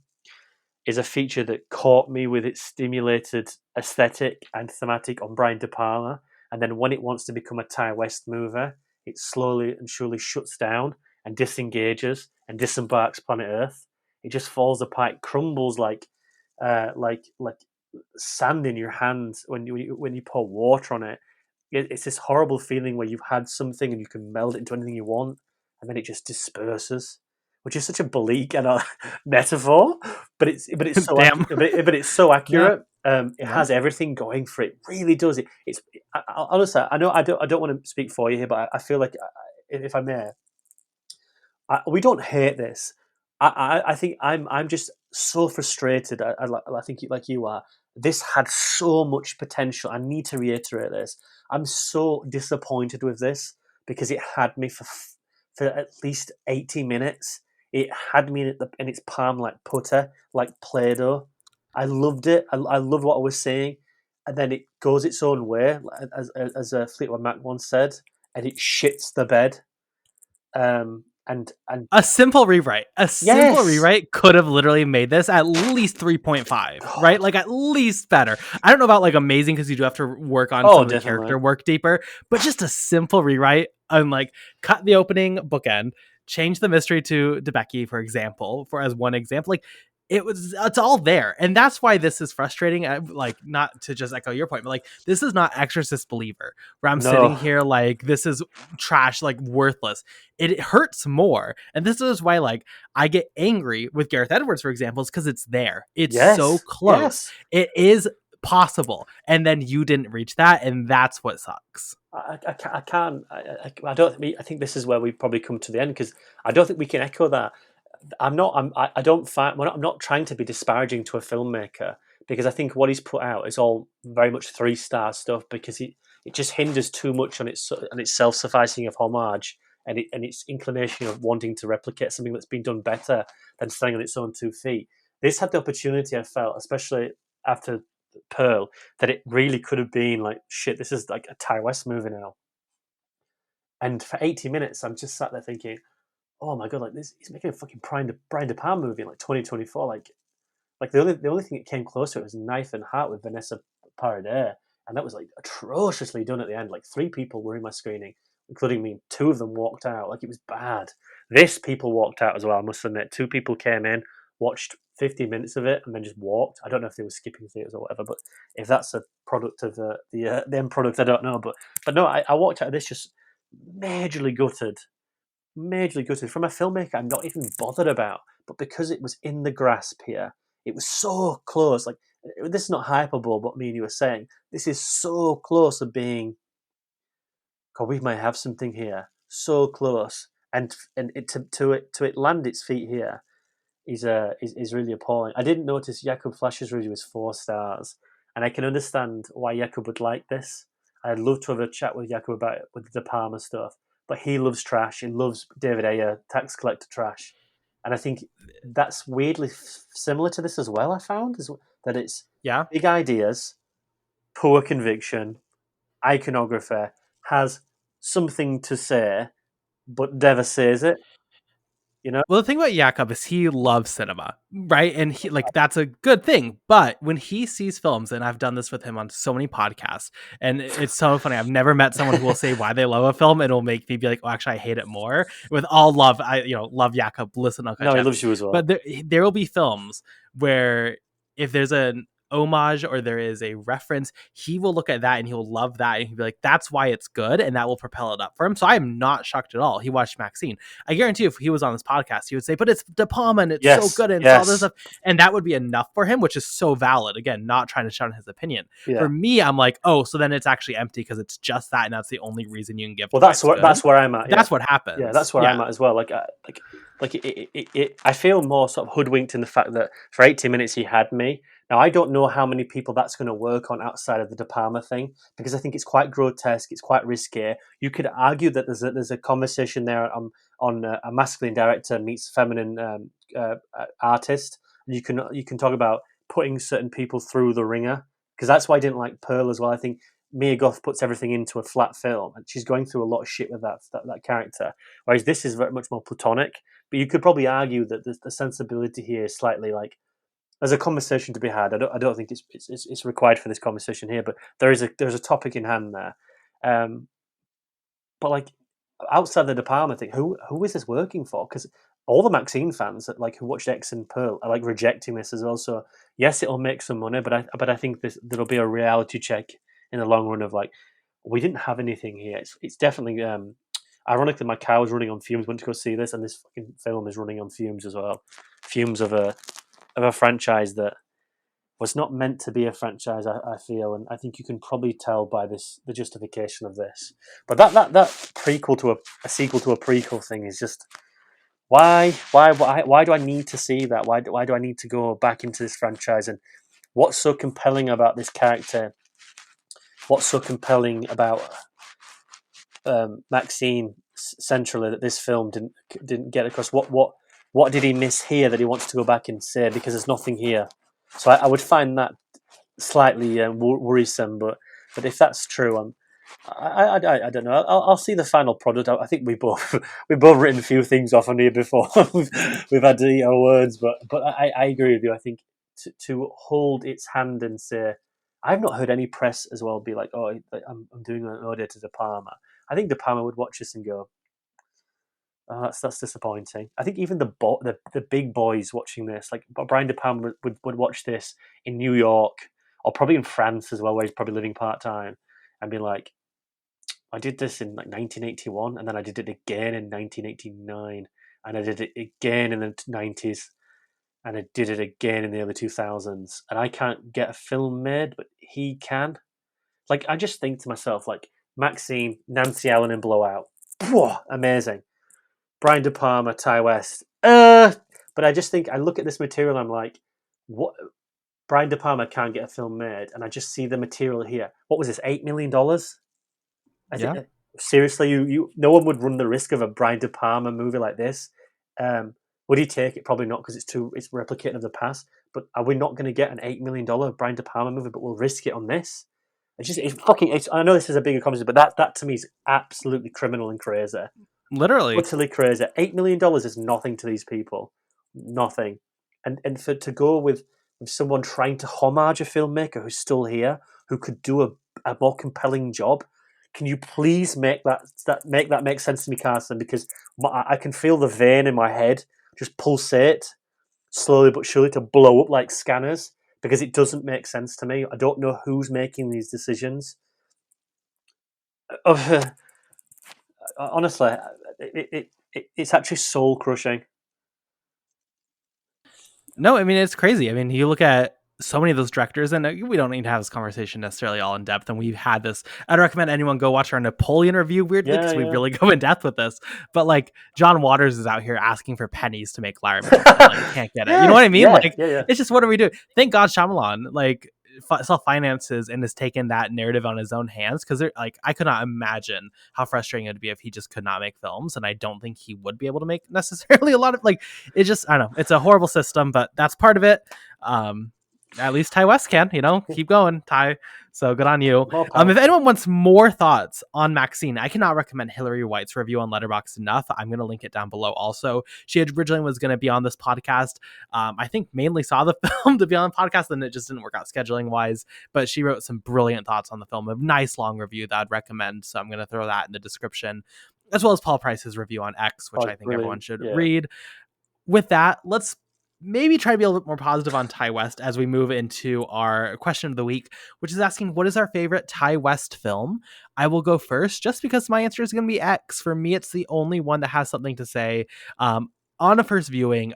is a feature that caught me with its stimulated aesthetic and thematic on Brian De Palma. And then when it wants to become a Ty West movie, it slowly and surely shuts down and disengages and disembarks planet Earth. It just falls apart, it crumbles like sand in your hands when you pour water on it. It's this horrible feeling where you've had something and you can meld it into anything you want, and then it just disperses, which is such a bleak and a metaphor, but it's so Damn. but it's so accurate. It Yeah. has everything going for it. Really does it. Honestly, I know I don't want to speak for you here, but I feel like if I may, we don't hate this. I think I'm just so frustrated. I think like you are. This had so much potential. I need to reiterate this. I'm so disappointed with this because it had me for at least 80 minutes. It had me in its palm like putter, like Play-Doh. I loved it. I loved what I was saying, and then it goes its own way, as Fleetwood Mac once said, and it shits the bed. And A simple rewrite. yes, Could have literally made this at least 3.5, right? Like at least better. I don't know about like amazing because you do have to work on some of the definitely. character work deeper, but just a simple rewrite and like cut the opening bookend, change the mystery to Becky, for example, as one example. Like it's all there, and that's why this is frustrating. Like, not to just echo your point, but like this is not Exorcist Believer, where I'm sitting here like this is trash, like worthless. It hurts more, and this is why like I get angry with Gareth Edwards, for example, is because it's there. It's so close. It is possible, and then you didn't reach that, and that's what sucks. I can't. I don't. I think this is where we probably come to the end because I don't think we can echo that. I'm not. I don't find. I'm not trying to be disparaging to a filmmaker because I think what he's put out is all very much 3-star stuff because it just hinders too much on its self-sufficing of homage and its inclination of wanting to replicate something that's been done better than standing on its own 2 feet. This had the opportunity. I felt, especially after Pearl, that it really could have been like shit. This is like a Ty West movie now. And for 80 minutes, I'm just sat there thinking, oh my god, like this, he's making a fucking Brian De Palma movie in like 2024. Like the only thing that came close to it was Knife and Heart with Vanessa Paradis, and that was like atrociously done at the end. Like 3 people were in my screening. including me. 2 of them walked out. Like, it was bad. This, people walked out as well, I must admit. 2 people came in, watched 50 minutes of it, and then just walked. I don't know if they were skipping theatres or whatever, but if that's a product of the end product, I don't know. But no, I walked out of this just majorly gutted. Majorly gutted. From a filmmaker I'm not even bothered about, but because it was in the grasp here, it was so close. Like, this is not hyperbole, but me and you were saying, this is so close to being, God, we might have something here. So close. And it to it land its feet here is really appalling. I didn't notice Jakob Flasher's review was 4 stars, and I can understand why Jakob would like this. I'd love to have a chat with Jakob about it, with the De Palma stuff, but he loves trash. He loves David Ayer, tax collector trash, and I think that's weirdly similar to this as well. I found that it's Yeah. big ideas, poor conviction, iconography, has something to say, but never says it. You know? Well, the thing about Jakob is he loves cinema, right? And he like that's a good thing. But when he sees films, and I've done this with him on so many podcasts, and it's so funny. I've never met someone who will say why they love a film and it'll make me be like, oh, actually, I hate it more. With all love, I love Jakob. Listen, Uncut No, he Gems. loves you as well. But there will be films where if there's an homage or there is a reference, he will look at that and he'll love that and he'll be like, that's why it's good, and that will propel it up for him. So I am not shocked at all. He watched MaXXXine. I guarantee if he was on this podcast, he would say, but it's De Palma and it's so good and it's all this stuff. And that would be enough for him, which is so valid. Again, not trying to shout on his opinion. Yeah. For me, I'm like, oh, so then it's actually empty because it's just that, and that's the only reason you can give. Well, that's where I'm at. That's what happens. Yeah, that's where I'm at as well. I feel more sort of hoodwinked in the fact that for 80 minutes he had me. Now, I don't know how many people that's going to work on outside of the De Palma thing, because I think it's quite grotesque, it's quite risque. You could argue that there's a conversation there on a masculine director meets feminine artist, and you can talk about putting certain people through the ringer, because that's why I didn't like Pearl as well. I think Mia Goth puts everything into a flat film, and she's going through a lot of shit with that character. Whereas this is very much more platonic. But you could probably argue that the sensibility here is slightly like, there's a conversation to be had. I don't think it's required for this conversation here, but there's a topic in hand there. But like, outside the De Palma thing, who is this working for? Because all the MaXXXine fans that who watched X and Pearl are like rejecting this as well. So yes, it'll make some money, but I think there'll be a reality check in the long run of like, we didn't have anything here. It's definitely ironically, my car was running on fumes. Went to go see this, and this fucking film is running on fumes as well. Fumes of a franchise that was not meant to be a franchise, I feel, and I think you can probably tell by the justification of this. But that prequel to a sequel to a prequel thing is just, why do I need to see that? Why do I need to go back into this franchise? And what's so compelling about this character? What's so compelling about MaXXXine centrally that this film didn't get across? What did he miss here that he wants to go back and say? Because there's nothing here. So I would find that slightly worrisome. But if that's true, I don't know. I'll see the final product. I think we've both written a few things off on here before. we've had to eat our words, but I agree with you. I think to hold its hand and say, I've not heard any press as well be like, oh, I'm doing an ode to De Palma. I think De Palma would watch this and go, oh, that's disappointing. I think even the big boys watching this, like Brian De Palma, would watch this in New York or probably in France as well, where he's probably living part time, and be like, I did this in like 1981, and then I did it again in 1989, and I did it again in the 90s, and I did it again in the early 2000s, and I can't get a film made, but he can. Like, I just think to myself, like, MaXXXine, Nancy Allen in Blowout, amazing. Brian De Palma, Ty West, but I just think, I look at this material, and I'm like, what? Brian De Palma can't get a film made, and I just see the material here. What was this, $8 million? Yeah. Seriously, you no one would run the risk of a Brian De Palma movie like this. Would he take it? Probably not, because it's replicating of the past. But are we not going to get an $8 million Brian De Palma movie? But we'll risk it on this. I know this is a bigger conversation, but that to me is absolutely criminal and crazy. Literally, utterly crazy. $8 million is nothing to these people, nothing. And to go with someone trying to homage a filmmaker who's still here, who could do a more compelling job. Can you please make that make sense to me, Carson? Because I can feel the vein in my head just pulsate slowly but surely to blow up like scanners because it doesn't make sense to me. I don't know who's making these decisions. Honestly, it's actually soul crushing. No, I mean, it's crazy. I mean, you look at so many of those directors, and we don't need to have this conversation necessarily all in depth. And we've had this. I'd recommend anyone go watch our Napoleon review, weirdly, Yeah, because we yeah, really go in depth with this. But like, John Waters is out here asking for pennies to make Larry and like can't get it. You know what I yes, mean? yeah, Like, yeah, yeah. it's just, what are we doing? Thank God Shyamalan like self finances and has taken that narrative on his own hands, because like, I could not imagine how frustrating it would be if he just could not make films, and I don't think he would be able to make necessarily a lot of like, it just, I don't know, it's a horrible system, but that's part of it. um at least Ty West can, keep going, Ty. So good on you. More power. If anyone wants more thoughts on MaXXXine, I cannot recommend Hillary White's review on Letterboxd enough. I'm going to link it down below. Also, she originally was going to be on this podcast. I think mainly saw the film to be on the podcast, and it just didn't work out scheduling wise. But she wrote some brilliant thoughts on the film, a nice long review that I'd recommend. So I'm going to throw that in the description, as well as Paul Price's review on X, which Oh, I think everyone brilliant. should Yeah. read. With that, let's maybe try to be a little bit more positive on Ty West as we move into our question of the week, which is asking, what is our favorite Ty West film? I will go first just because my answer is going to be X. For me, it's the only one that has something to say. On a first viewing,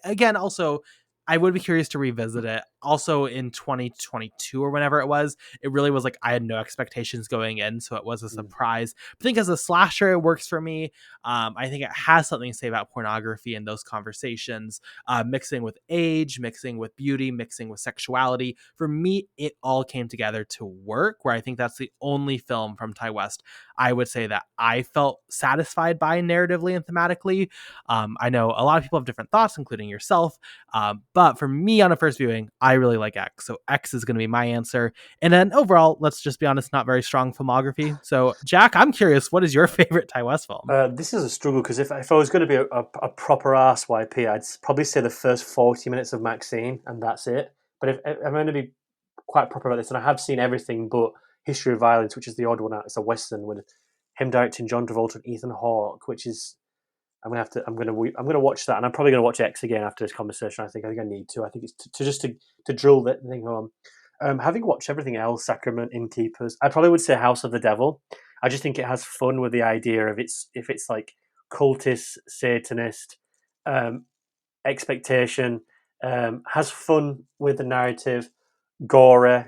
again, also, I would be curious to revisit it. Also in 2022 or whenever it was, it really was like I had no expectations going in, so it was a surprise. But I think as a slasher, it works for me. I think it has something to say about pornography and those conversations, mixing with age, mixing with beauty, mixing with sexuality. For me, it all came together to work, where I think that's the only film from Ty West I would say that I felt satisfied by narratively and thematically. I know a lot of people have different thoughts, including yourself. But for me, on a first viewing, I really like X. So X is going to be my answer. And then overall, let's just be honest, not very strong filmography. So Jack, I'm curious, what is your favorite Ty West film? This is a struggle because if I was going to be a proper ass YP, I'd probably say the first 40 minutes of MaXXXine and that's it. But if I'm going to be quite proper about this, and I have seen everything but History of Violence, which is the odd one out. It's a western with him directing John Travolta and Ethan Hawke, which is I'm gonna watch that, and I'm probably gonna watch X again after this conversation. I think I need to. I think it's to drill that thing home. Having watched everything else, Sacrament, Innkeepers, I probably would say House of the Devil. I just think it has fun with the idea of if it's like cultist, Satanist, um, expectation, has fun with the narrative, gory,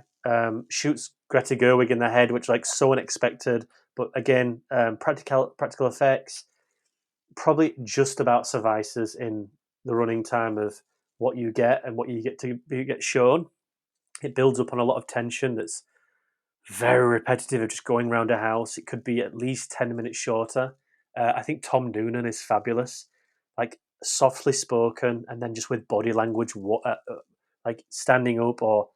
shoots Greta Gerwig in the head, which like so unexpected, but again, practical effects probably just about suffices in the running time of what you get and what you get shown. It builds up on a lot of tension that's very repetitive of just going around a house. It could be at least 10 minutes shorter. I think Tom Noonan is fabulous, like softly spoken, and then just with body language, like standing up or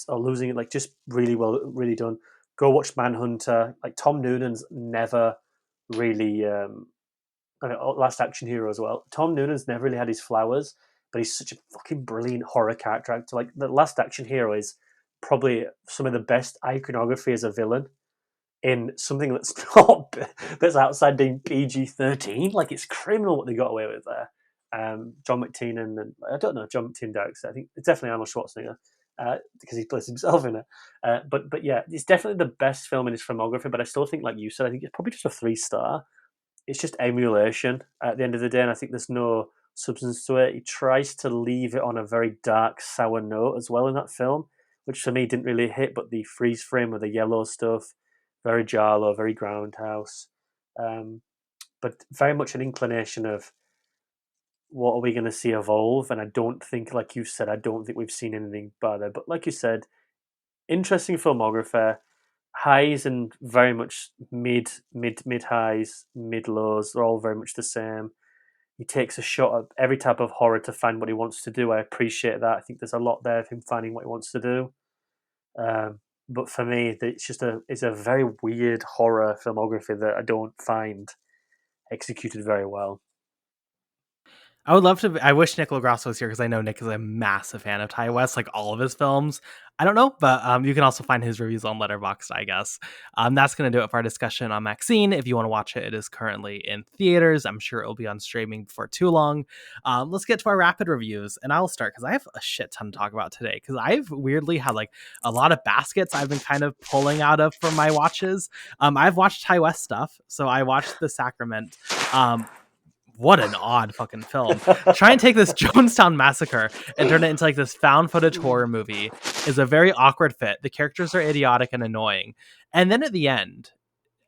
losing it, like just really well, really done. Go watch Manhunter. Like Tom Noonan's never really Last Action Hero as well. Tom Noonan's never really had his flowers, but he's such a fucking brilliant horror character actor. Like the Last Action Hero is probably some of the best iconography as a villain in something that's not that's outside being PG-13. Like it's criminal what they got away with there. John McTiernan and I don't know John McTiernan directs it. I think it's definitely Arnold Schwarzenegger because he plays himself in it. But yeah, it's definitely the best film in his filmography. But I still think, like you said, I think it's probably just a 3 star. It's just emulation at the end of the day, and I think there's no substance to it. He tries to leave it on a very dark, sour note as well in that film, which for me didn't really hit. But the freeze frame with the yellow stuff, very Jarlo, very Groundhouse, um, but very much an inclination of what are we going to see evolve. And I don't think, like you said, I don't think we've seen anything by there. But like you said, interesting filmographer, highs and very much mid highs, mid lows. They're all very much the same. He takes a shot at every type of horror to find what he wants to do. I appreciate that. I think there's a lot there of him finding what he wants to do. But for me, it's a very weird horror filmography that I don't find executed very well. I would love to. I wish Nick LaGrasse was here because I know Nick is a massive fan of Ty West, like all of his films. I don't know, but you can also find his reviews on Letterboxd, I guess. That's going to do it for our discussion on MaXXXine. If you want to watch it, it is currently in theaters. I'm sure it will be on streaming before too long. Let's get to our rapid reviews, and I'll start because I have a shit ton to talk about today. Because I've weirdly had like a lot of baskets I've been kind of pulling out of for my watches. I've watched Ty West stuff, so I watched The Sacrament. What an odd fucking film. Try and take this Jonestown Massacre and turn it into like this found footage horror movie is a very awkward fit. The characters are idiotic and annoying. And then at the end,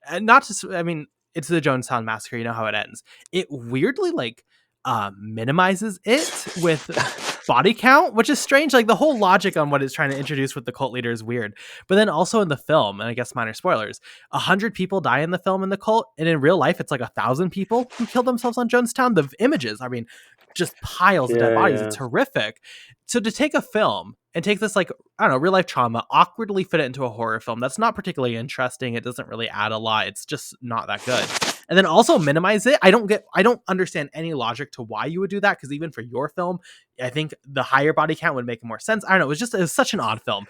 and not just, I mean, it's the Jonestown Massacre, you know how it ends. It weirdly like minimizes it with body count, which is strange. Like the whole logic on what it's trying to introduce with the cult leader is weird. But then also in the film, and I guess minor spoilers, 100 people die in the film in the cult, and in real life it's like 1,000 people who kill themselves on Jonestown. The images, I mean, just piles of dead bodies. It's horrific. So to take a film and take this, like, I don't know, real life trauma, awkwardly fit it into a horror film that's not particularly interesting. It doesn't really add a lot. It's just not that good. And then also minimize it. I don't understand any logic to why you would do that, because even for your film, I think the higher body count would make more sense. I don't know. It was such an odd film.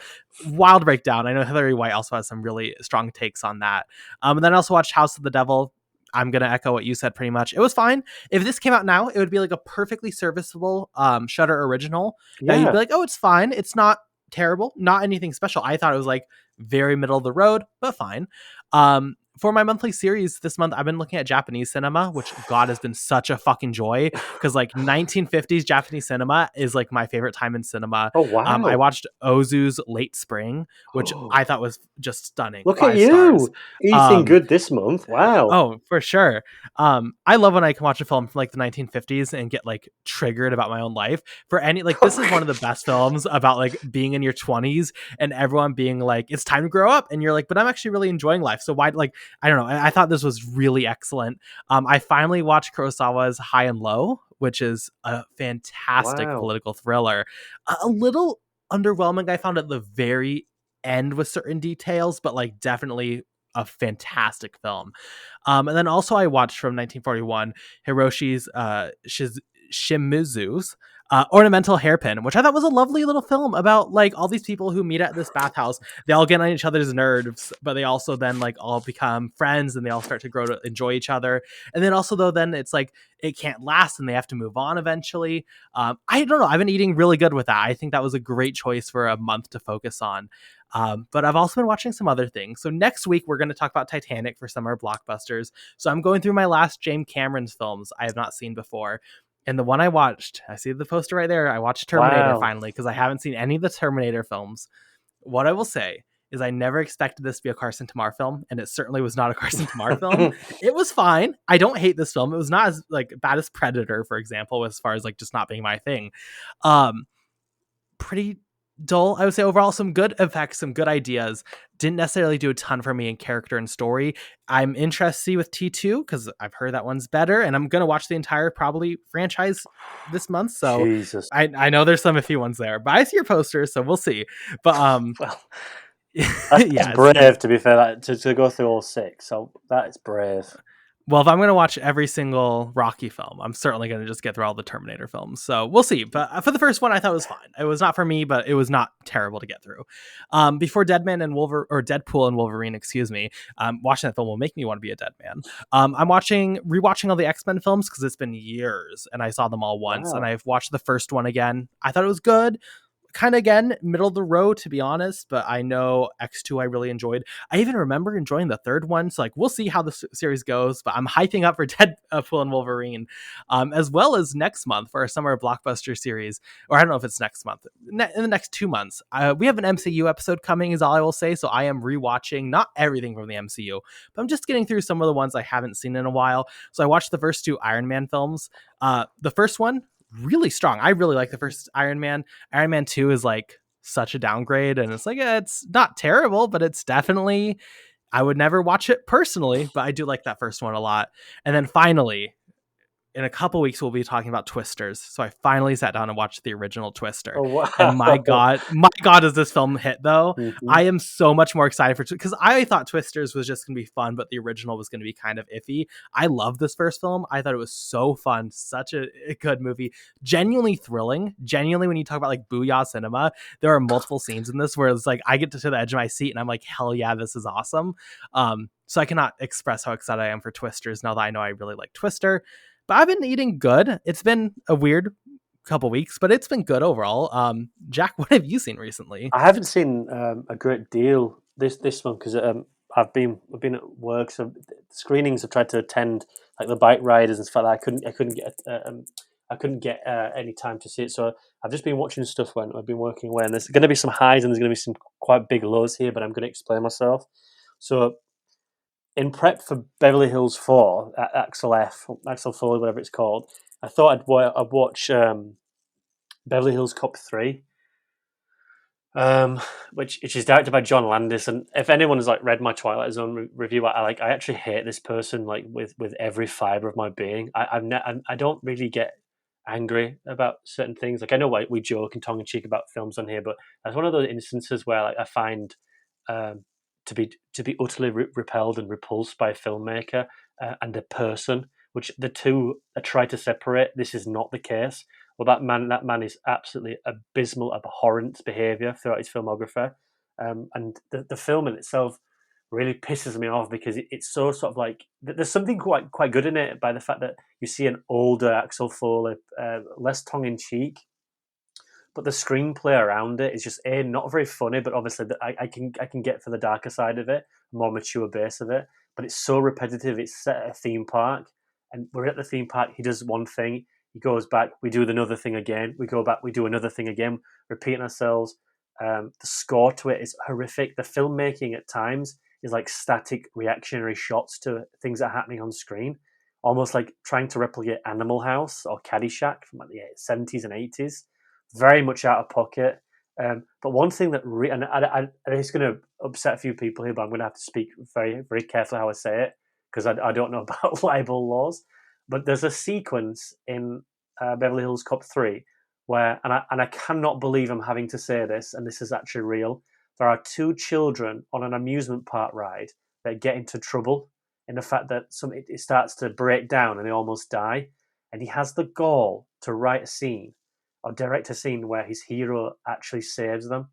Wild breakdown. I know Hilary White also has some really strong takes on that. And then I also watched House of the Devil. I'm going to echo what you said pretty much. It was fine. If this came out now, it would be like a perfectly serviceable Shudder original that you'd be like, oh, it's fine. It's not terrible. Not anything special. I thought it was like very middle of the road, but fine. For my monthly series this month, I've been looking at Japanese cinema, which God has been such a fucking joy, because like 1950s Japanese cinema is like my favorite time in cinema. Oh wow! I watched Ozu's Late Spring, which I thought was just stunning. Look at you eating good this month. Wow. Oh, for sure. I love when I can watch a film from like the 1950s and get like triggered about my own life. For any, like, this is one of the best films about like being in your 20s and everyone being like, it's time to grow up, and you're like, but I'm actually really enjoying life, so why, like, I don't know. I thought this was really excellent. I finally watched Kurosawa's High and Low, which is a fantastic political thriller. A little underwhelming, I found, at the very end with certain details, but like definitely a fantastic film. And then also I watched from 1941 Hiroshi's Shimizu's Ornamental Hairpin, which I thought was a lovely little film about like all these people who meet at this bathhouse. They all get on each other's nerves, but they also then like all become friends, and they all start to grow to enjoy each other. And then also, though, then it's like it can't last and they have to move on eventually. I don't know. I've been eating really good with that. I think that was a great choice for a month to focus on. But I've also been watching some other things. So next week, we're going to talk about Titanic for summer blockbusters. So I'm going through my last James Cameron's films I have not seen before. And the one I watched, I see the poster right there. I watched Terminator finally, because I haven't seen any of the Terminator films. What I will say is I never expected this to be a Carson Timar film, and it certainly was not a Carson Timar film. It was fine. I don't hate this film. It was not as like bad as Predator, for example, as far as like just not being my thing. Pretty dull, I would say. Overall, some good effects, some good ideas. Didn't necessarily do a ton for me in character and story. I'm interested to see with T2, because I've heard that one's better, and I'm gonna watch the entire probably franchise this month. So Jesus. I know there's some iffy ones there, but I see your poster, so we'll see. But well, that's brave, to be fair, to go through all six. So that is brave. Well, if I'm going to watch every single Rocky film, I'm certainly going to just get through all the Terminator films. So we'll see. But for the first one, I thought it was fine. It was not for me, but it was not terrible to get through. Before Deadpool and Wolverine, watching that film will make me want to be a dead man. I'm rewatching all the X-Men films, because it's been years and I saw them all once. And I've watched the first one again. I thought it was good. Kind of, again, middle of the road, to be honest, but I know X2 I really enjoyed. I even remember enjoying the third one, so like we'll see how the series goes, but I'm hyping up for Deadpool and Wolverine, as well as next month for our summer blockbuster series, or I don't know if it's next month, in the next 2 months. We have an MCU episode coming, is all I will say, so I am rewatching not everything from the MCU, but I'm just getting through some of the ones I haven't seen in a while. So I watched the first 2 Iron Man films. The first one, really strong. I really like the first Iron Man. Iron Man 2 is like such a downgrade, and it's like, it's not terrible, but it's definitely, I would never watch it personally, but I do like that first one a lot. And then finally, in a couple weeks we'll be talking about Twisters. So I finally sat down and watched the original Twister. Oh And wow! my god, does this film hit though? Mm-hmm. I am so much more excited for because I thought Twisters was just gonna be fun, but the original was gonna be kind of iffy. I love this first film. I thought it was so fun, such a good movie, genuinely thrilling. Genuinely, when you talk about like booyah cinema, there are multiple scenes in this where it's like I get to the edge of my seat and I'm like, hell yeah, this is awesome. So I cannot express how excited I am for Twisters now that I know I really like Twister. But I've been eating good. It's been a weird couple weeks, but it's been good overall. Jack, what have you seen recently? I haven't seen a great deal this one because I've been at work, so screenings I've tried to attend, like the bike riders and stuff like that. I couldn't get any time to see it, so I've just been watching stuff when I've been working away. And there's going to be some highs and there's going to be some quite big lows here, but I'm going to explain myself. So in prep for Beverly Hills 4, Axel Foley, whatever it's called, I thought I'd watch Beverly Hills Cop 3, um, which is directed by John Landis. And if anyone has like read my Twilight Zone review, I actually hate this person like with every fiber of my being. I don't really get angry about certain things. Like I know we joke and tongue in cheek about films on here, but that's one of those instances where like I find um, to be utterly repelled and repulsed by a filmmaker and a person, which the two are try to separate. This is not the case. Well, that man is absolutely abysmal, abhorrent behaviour throughout his filmography, and the film in itself really pisses me off because it's so sort of like there's something quite good in it by the fact that you see an older Axel Foley, less tongue in cheek, but the screenplay around it is just not very funny. But obviously, I can get for the darker side of it, a more mature base of it. But it's so repetitive. It's set at a theme park, and we're at the theme park. He does one thing, he goes back, we do another thing again. We go back, we do another thing again, repeating ourselves. The score to it is horrific. The filmmaking at times is like static reactionary shots to things that are happening on screen, almost like trying to replicate Animal House or Caddyshack from like the 70s and 80s. Very much out of pocket. But one thing that and it's going to upset a few people here, but I'm going to have to speak very, very carefully how I say it because I don't know about libel laws. But there's a sequence in Beverly Hills Cop 3 where, and I cannot believe I'm having to say this, and this is actually real. There are two children on an amusement park ride that get into trouble in the fact that it starts to break down and they almost die. And he has the gall to write a scene or direct a scene where his hero actually saves them.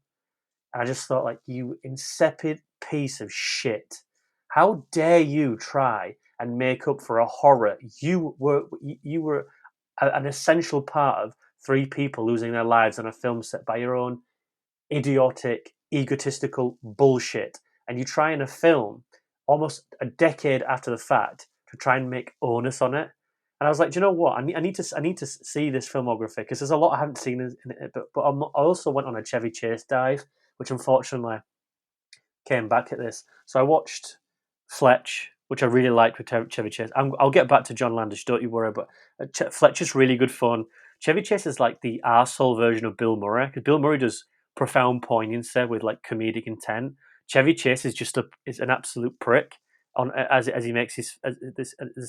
And I just thought, like, you insipid piece of shit. How dare you try and make up for a horror? You were an essential part of three people losing their lives on a film set by your own idiotic, egotistical bullshit. And you try in a film almost a decade after the fact to try and make onus on it. And I was like, do you know what? I need to see this filmography because there's a lot I haven't seen in it. But I also went on a Chevy Chase dive, which unfortunately came back at this. So I watched Fletch, which I really liked with Chevy Chase. I'll get back to John Landis, don't you worry. But Fletch is really good fun. Chevy Chase is like the arsehole version of Bill Murray because Bill Murray does profound poignancy with like comedic intent. Chevy Chase is just is an absolute prick on as he makes his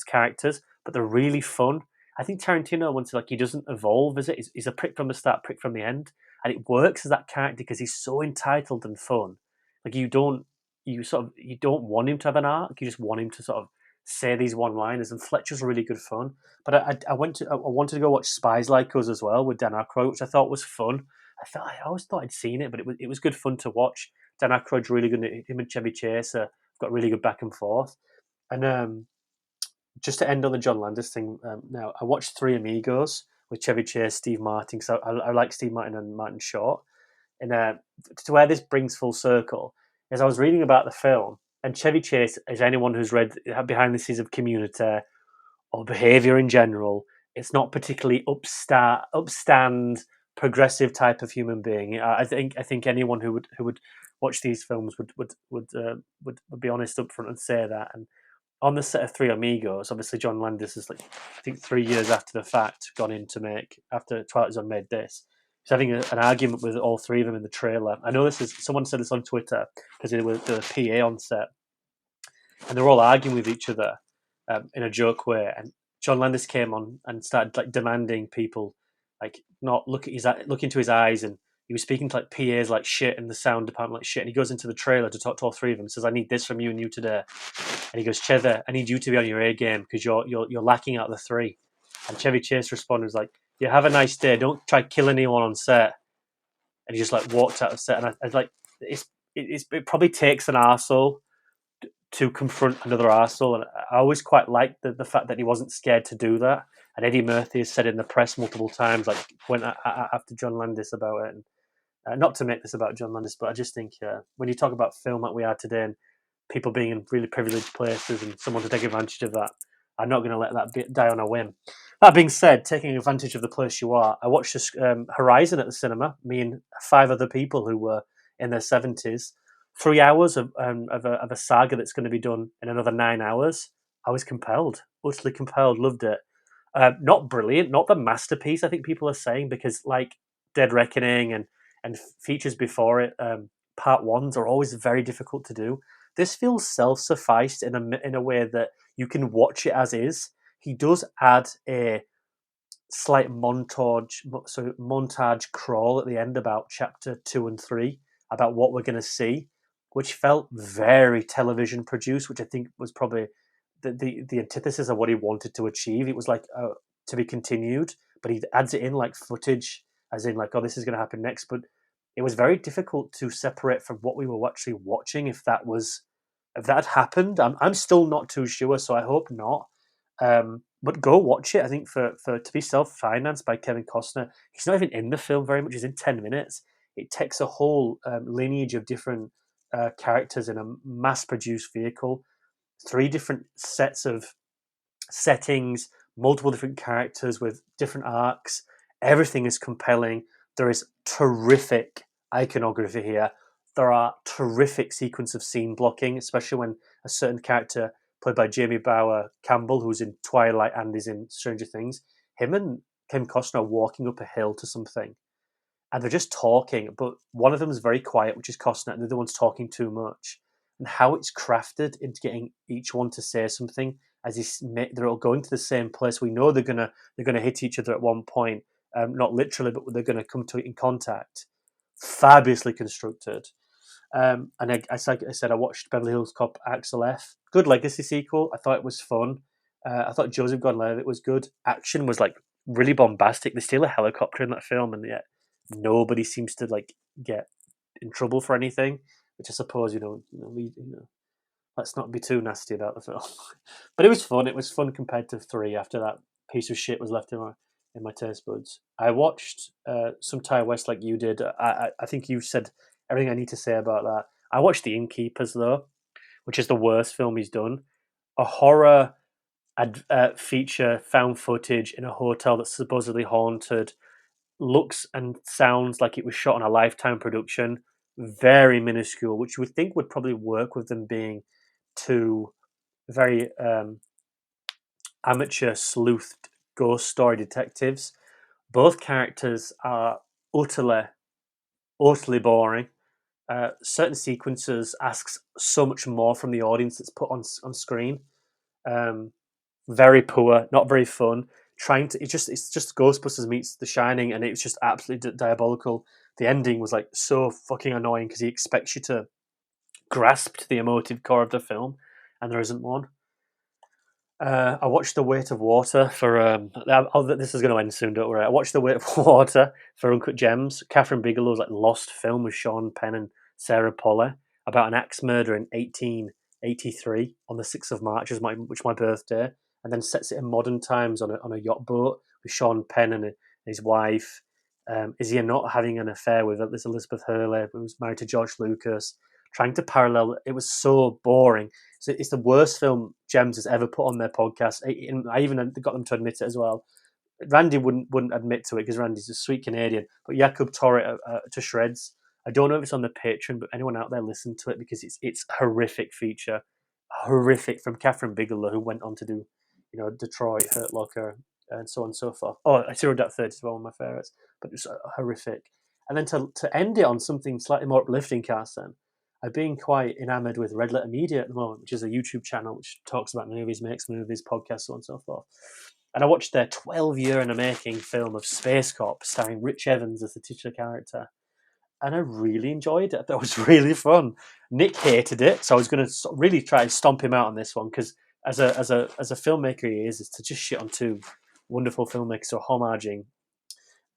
characters, but they're really fun. I think Tarantino wants to like he doesn't evolve, is it? He's a prick from the start, prick from the end, and it works as that character because he's so entitled and fun. Like you don't want him to have an arc. You just want him to sort of say these one-liners. And Fletcher's really good fun. But I wanted to go watch Spies Like Us as well with Dan Aykroyd, which I thought was fun. I always thought I'd seen it, but it was good fun to watch. Dan Aykroyd's really good. Him and Chevy Chase have got really good back and forth. And just to end on the John Landis thing, now I watched Three Amigos with Chevy Chase, Steve Martin, because I like Steve Martin and Martin Short. And to where this brings full circle is I was reading about the film, and Chevy Chase, as anyone who's read behind the scenes of Community or behaviour in general, it's not particularly upstand progressive type of human being. I think anyone who would watch these films would be honest up front and say that. And on the set of Three Amigos, obviously John Landis is like I think 3 years after the fact gone in to make after Twilight Zone made this. He's having an argument with all three of them in the trailer. I know this is someone said this on Twitter because they were the PA on set, and they're all arguing with each other in a joke way. And John Landis came on and started like demanding people like not look into his eyes, and he was speaking to like PAs like shit and the sound department like shit. And he goes into the trailer to talk to all three of them. And says, "I need this from you and you today." And he goes, "Cheddar, I need you to be on your A game because you're lacking out of the three." And Chevy Chase responded was like, "Yeah, have a nice day. Don't try killing anyone on set." And he just like walked out of set. And I was like, it probably takes an arsehole to confront another arsehole. And I always quite liked the fact that he wasn't scared to do that. And Eddie Murphy has said in the press multiple times, like when after John Landis about it, and not to make this about John Landis, but I just think when you talk about film like we are today and people being in really privileged places and someone to take advantage of that, I'm not going to let that die on a whim. That being said, taking advantage of the place you are, I watched this, Horizon at the cinema, me and 5 other people who were in their 70s. 3 hours of a saga that's going to be done in another 9 hours. I was compelled, utterly compelled, loved it. Not brilliant, not the masterpiece I think people are saying, because like Dead Reckoning and features before it, part ones are always very difficult to do. This feels self-sufficed in a way that you can watch it as is. He does add a slight montage crawl at the end about chapter 2 and 3 about what we're going to see, which felt very television produced, which I think was probably the antithesis of what he wanted to achieve. It was like to be continued, but he adds it in like footage, as in like, oh, this is going to happen next. But it was very difficult to separate from what we were actually watching. If that had happened, I'm still not too sure. So I hope not. But go watch it. I think for to be self-financed by Kevin Costner, he's not even in the film very much. He's in 10 minutes. It takes a whole lineage of different characters in a mass-produced vehicle, 3 different sets of settings, multiple different characters with different arcs. Everything is compelling. There is terrific iconography here. There are terrific sequence of scene blocking, especially when a certain character played by Jamie Bower Campbell, who's in Twilight and is in Stranger Things, him and Kim Costner are walking up a hill to something, and they're just talking, but one of them is very quiet, which is Costner, and the other one's talking too much. And how it's crafted into getting each one to say something as they're all going to the same place. We know they're gonna hit each other at one point, not literally, but they're gonna come to it in contact. Fabulously constructed. And I said, I watched Beverly Hills Cop Axel F. Good legacy sequel. I thought it was fun. I thought Joseph Gordon-Levitt was good. Action was like really bombastic. They steal a helicopter in that film, and yet nobody seems to like get in trouble for anything. Which I suppose let's not be too nasty about the film. But it was fun. It was fun compared to 3. After that piece of shit was left in my taste buds. I watched some Ty West like you did. I think you said everything I need to say about that. I watched The Innkeepers though, which is the worst film he's done. A horror feature, found footage in a hotel that's supposedly haunted. Looks and sounds like it was shot on a Lifetime production. Very minuscule, which you would think would probably work with them being 2 very amateur sleuthed ghost story detectives. Both characters are utterly, utterly boring. Certain sequences asks so much more from the audience that's put on screen. Very poor, not very fun. It's just Ghostbusters meets The Shining, and it was just absolutely diabolical. The ending was like so fucking annoying because he expects you to grasp to the emotive core of the film, and there isn't one. I watched The Weight of Water for. This is going to end soon, don't worry. I watched The Weight of Water for Uncut Gems. Catherine Bigelow's like lost film with Sean Penn and Sarah Polley about an axe murder in 1883 on the 6th of March, which is my birthday, and then sets it in modern times on a yacht boat with Sean Penn and his wife. Is he not having an affair with this Elizabeth Hurley, who's married to George Lucas? Trying to parallel, it was so boring. So it's the worst film Gems has ever put on their podcast. I even got them to admit it as well. Randy wouldn't admit to it because Randy's a sweet Canadian, but Jakub tore it to shreds. I don't know if it's on the Patreon, but anyone out there listen to it because it's a horrific feature, horrific, from Catherine Bigelow, who went on to do, Detroit, Hurt Locker, and so on and so forth. Oh, Zero Dark 30 is one of my favorites, but it's horrific. And then to end it on something slightly more uplifting, Carson, I've been quite enamored with Red Letter Media at the moment, which is a YouTube channel which talks about movies, makes movies, podcasts, so on and so forth. And I watched their 12-year in the making film of Space Cop, starring Rich Evans as the titular character. And I really enjoyed it. That was really fun. Nick hated it, so I was going to really try and stomp him out on this one, because as a filmmaker he is to just shit on two wonderful filmmakers, so homaging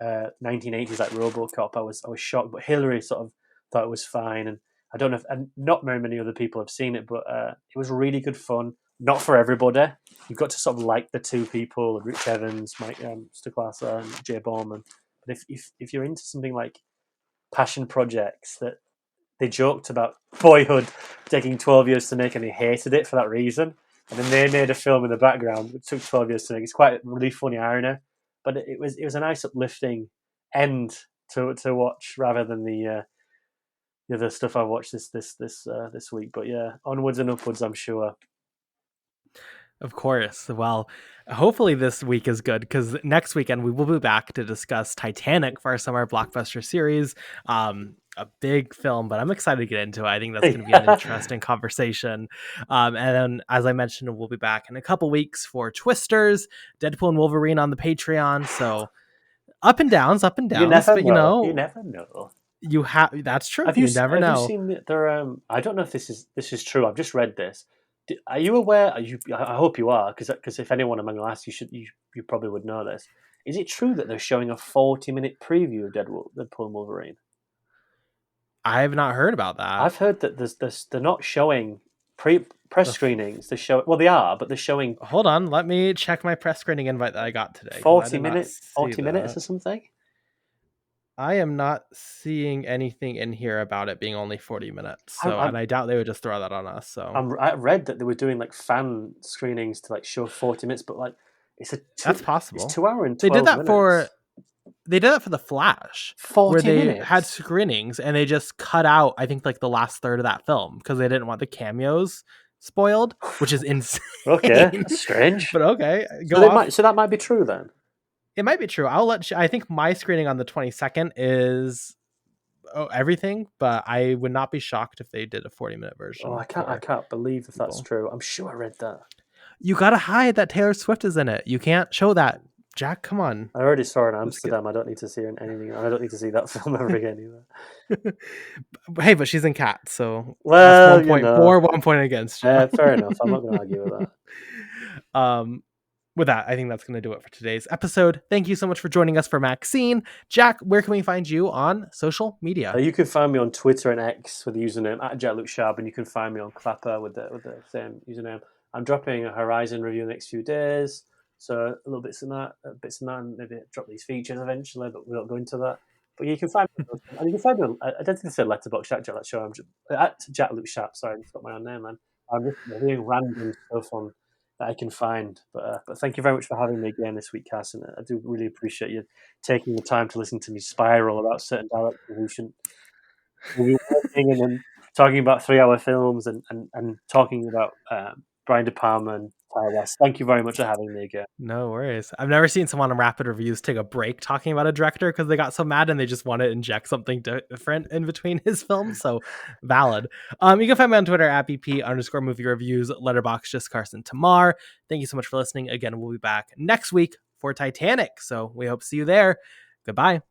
1980s like RoboCop. I was shocked, but Hillary sort of thought it was fine, and I don't know if, and not very many other people have seen it, but it was really good fun. Not for everybody. You've got to sort of like the two people, Rich Evans, Mike Stucklasa, and Jay Bowman. But if you're into something like passion projects, that they joked about Boyhood taking 12 years to make, and they hated it for that reason, and then they made a film in the background which took 12 years to make. It's quite a really funny irony, but it was a nice uplifting end to watch, rather than the other stuff I've watched this week. But yeah, onwards and upwards, I'm sure. Of course. Well, hopefully this week is good, because next weekend we will be back to discuss Titanic for our summer blockbuster series. A big film, but I'm excited to get into it. I think that's going to be an interesting conversation. And then, as I mentioned, we'll be back in a couple weeks for Twisters, Deadpool and Wolverine on the Patreon. So up and downs. You never But know. You never know. That's true. You never know. Have you seen there? I don't know if this is true. I've just read this. Are you aware? I hope you are, because if anyone among us, you probably would know this. Is it true that they're showing a 40-minute preview of Deadpool and Wolverine? I have not heard about that. I've heard that they're not showing press screenings. They are, but they're showing. Hold on, let me check my press screening invite that I got today. 40 minutes or something. I am not seeing anything in here about it being only 40 minutes. So, and I doubt they would just throw that on us. So I read that they were doing like fan screenings to like show 40 minutes, but like that's possible. It's 2 hours and 12 They did that minutes. They did that for The Flash, 40 where they minutes. had screenings and they just cut out, I think, like the last third of that film because they didn't want the cameos spoiled, which is insane. Okay, that's strange. But okay, so that might be true then. It might be true. I'll let you. I think my screening on the 22nd is everything, but I would not be shocked if they did a 40-minute version. Oh, I can't believe if that's true. I'm sure I read that. You gotta hide that Taylor Swift is in it. You can't show that. Jack, come on. I already saw it in Amsterdam. I don't need to see anything. I don't need to see that film ever again either. Hey, but she's in Cats, so well, that's 1 point for, 1 point against you. Fair enough. I'm not going to argue with that. With that, I think that's going to do it for today's episode. Thank you so much for joining us for MaXXXine. Jack, where can we find you on social media? You can find me on Twitter and X with the username @Jak-Luke Sharp, and you can find me on Clapper with the same username. I'm dropping a Horizon review in the next few days, so a little bits of that, and maybe drop these features eventually, but we won't go into that. But you can find me, and you can find me. I don't think I said Letterboxd Jack Show. I'm at Jak-Luke Sharp. Sorry, I forgot my own name, man. I'm just doing random stuff on that I can find. But thank you very much for having me again this week, Carson. I do really appreciate you taking the time to listen to me spiral about certain directors who shouldn't be working, and then talking about 3-hour films and talking about Brian De Palma and Ty West. Thank you very much for having me again. No worries. I've never seen someone on Rapid Reviews take a break talking about a director because they got so mad and they just want to inject something different in between his films. So valid. You can find me on Twitter at BP_movie reviews, Letterboxd just Carson Timar. Thank you so much for listening. Again, we'll be back next week for Titanic. So we hope to see you there. Goodbye.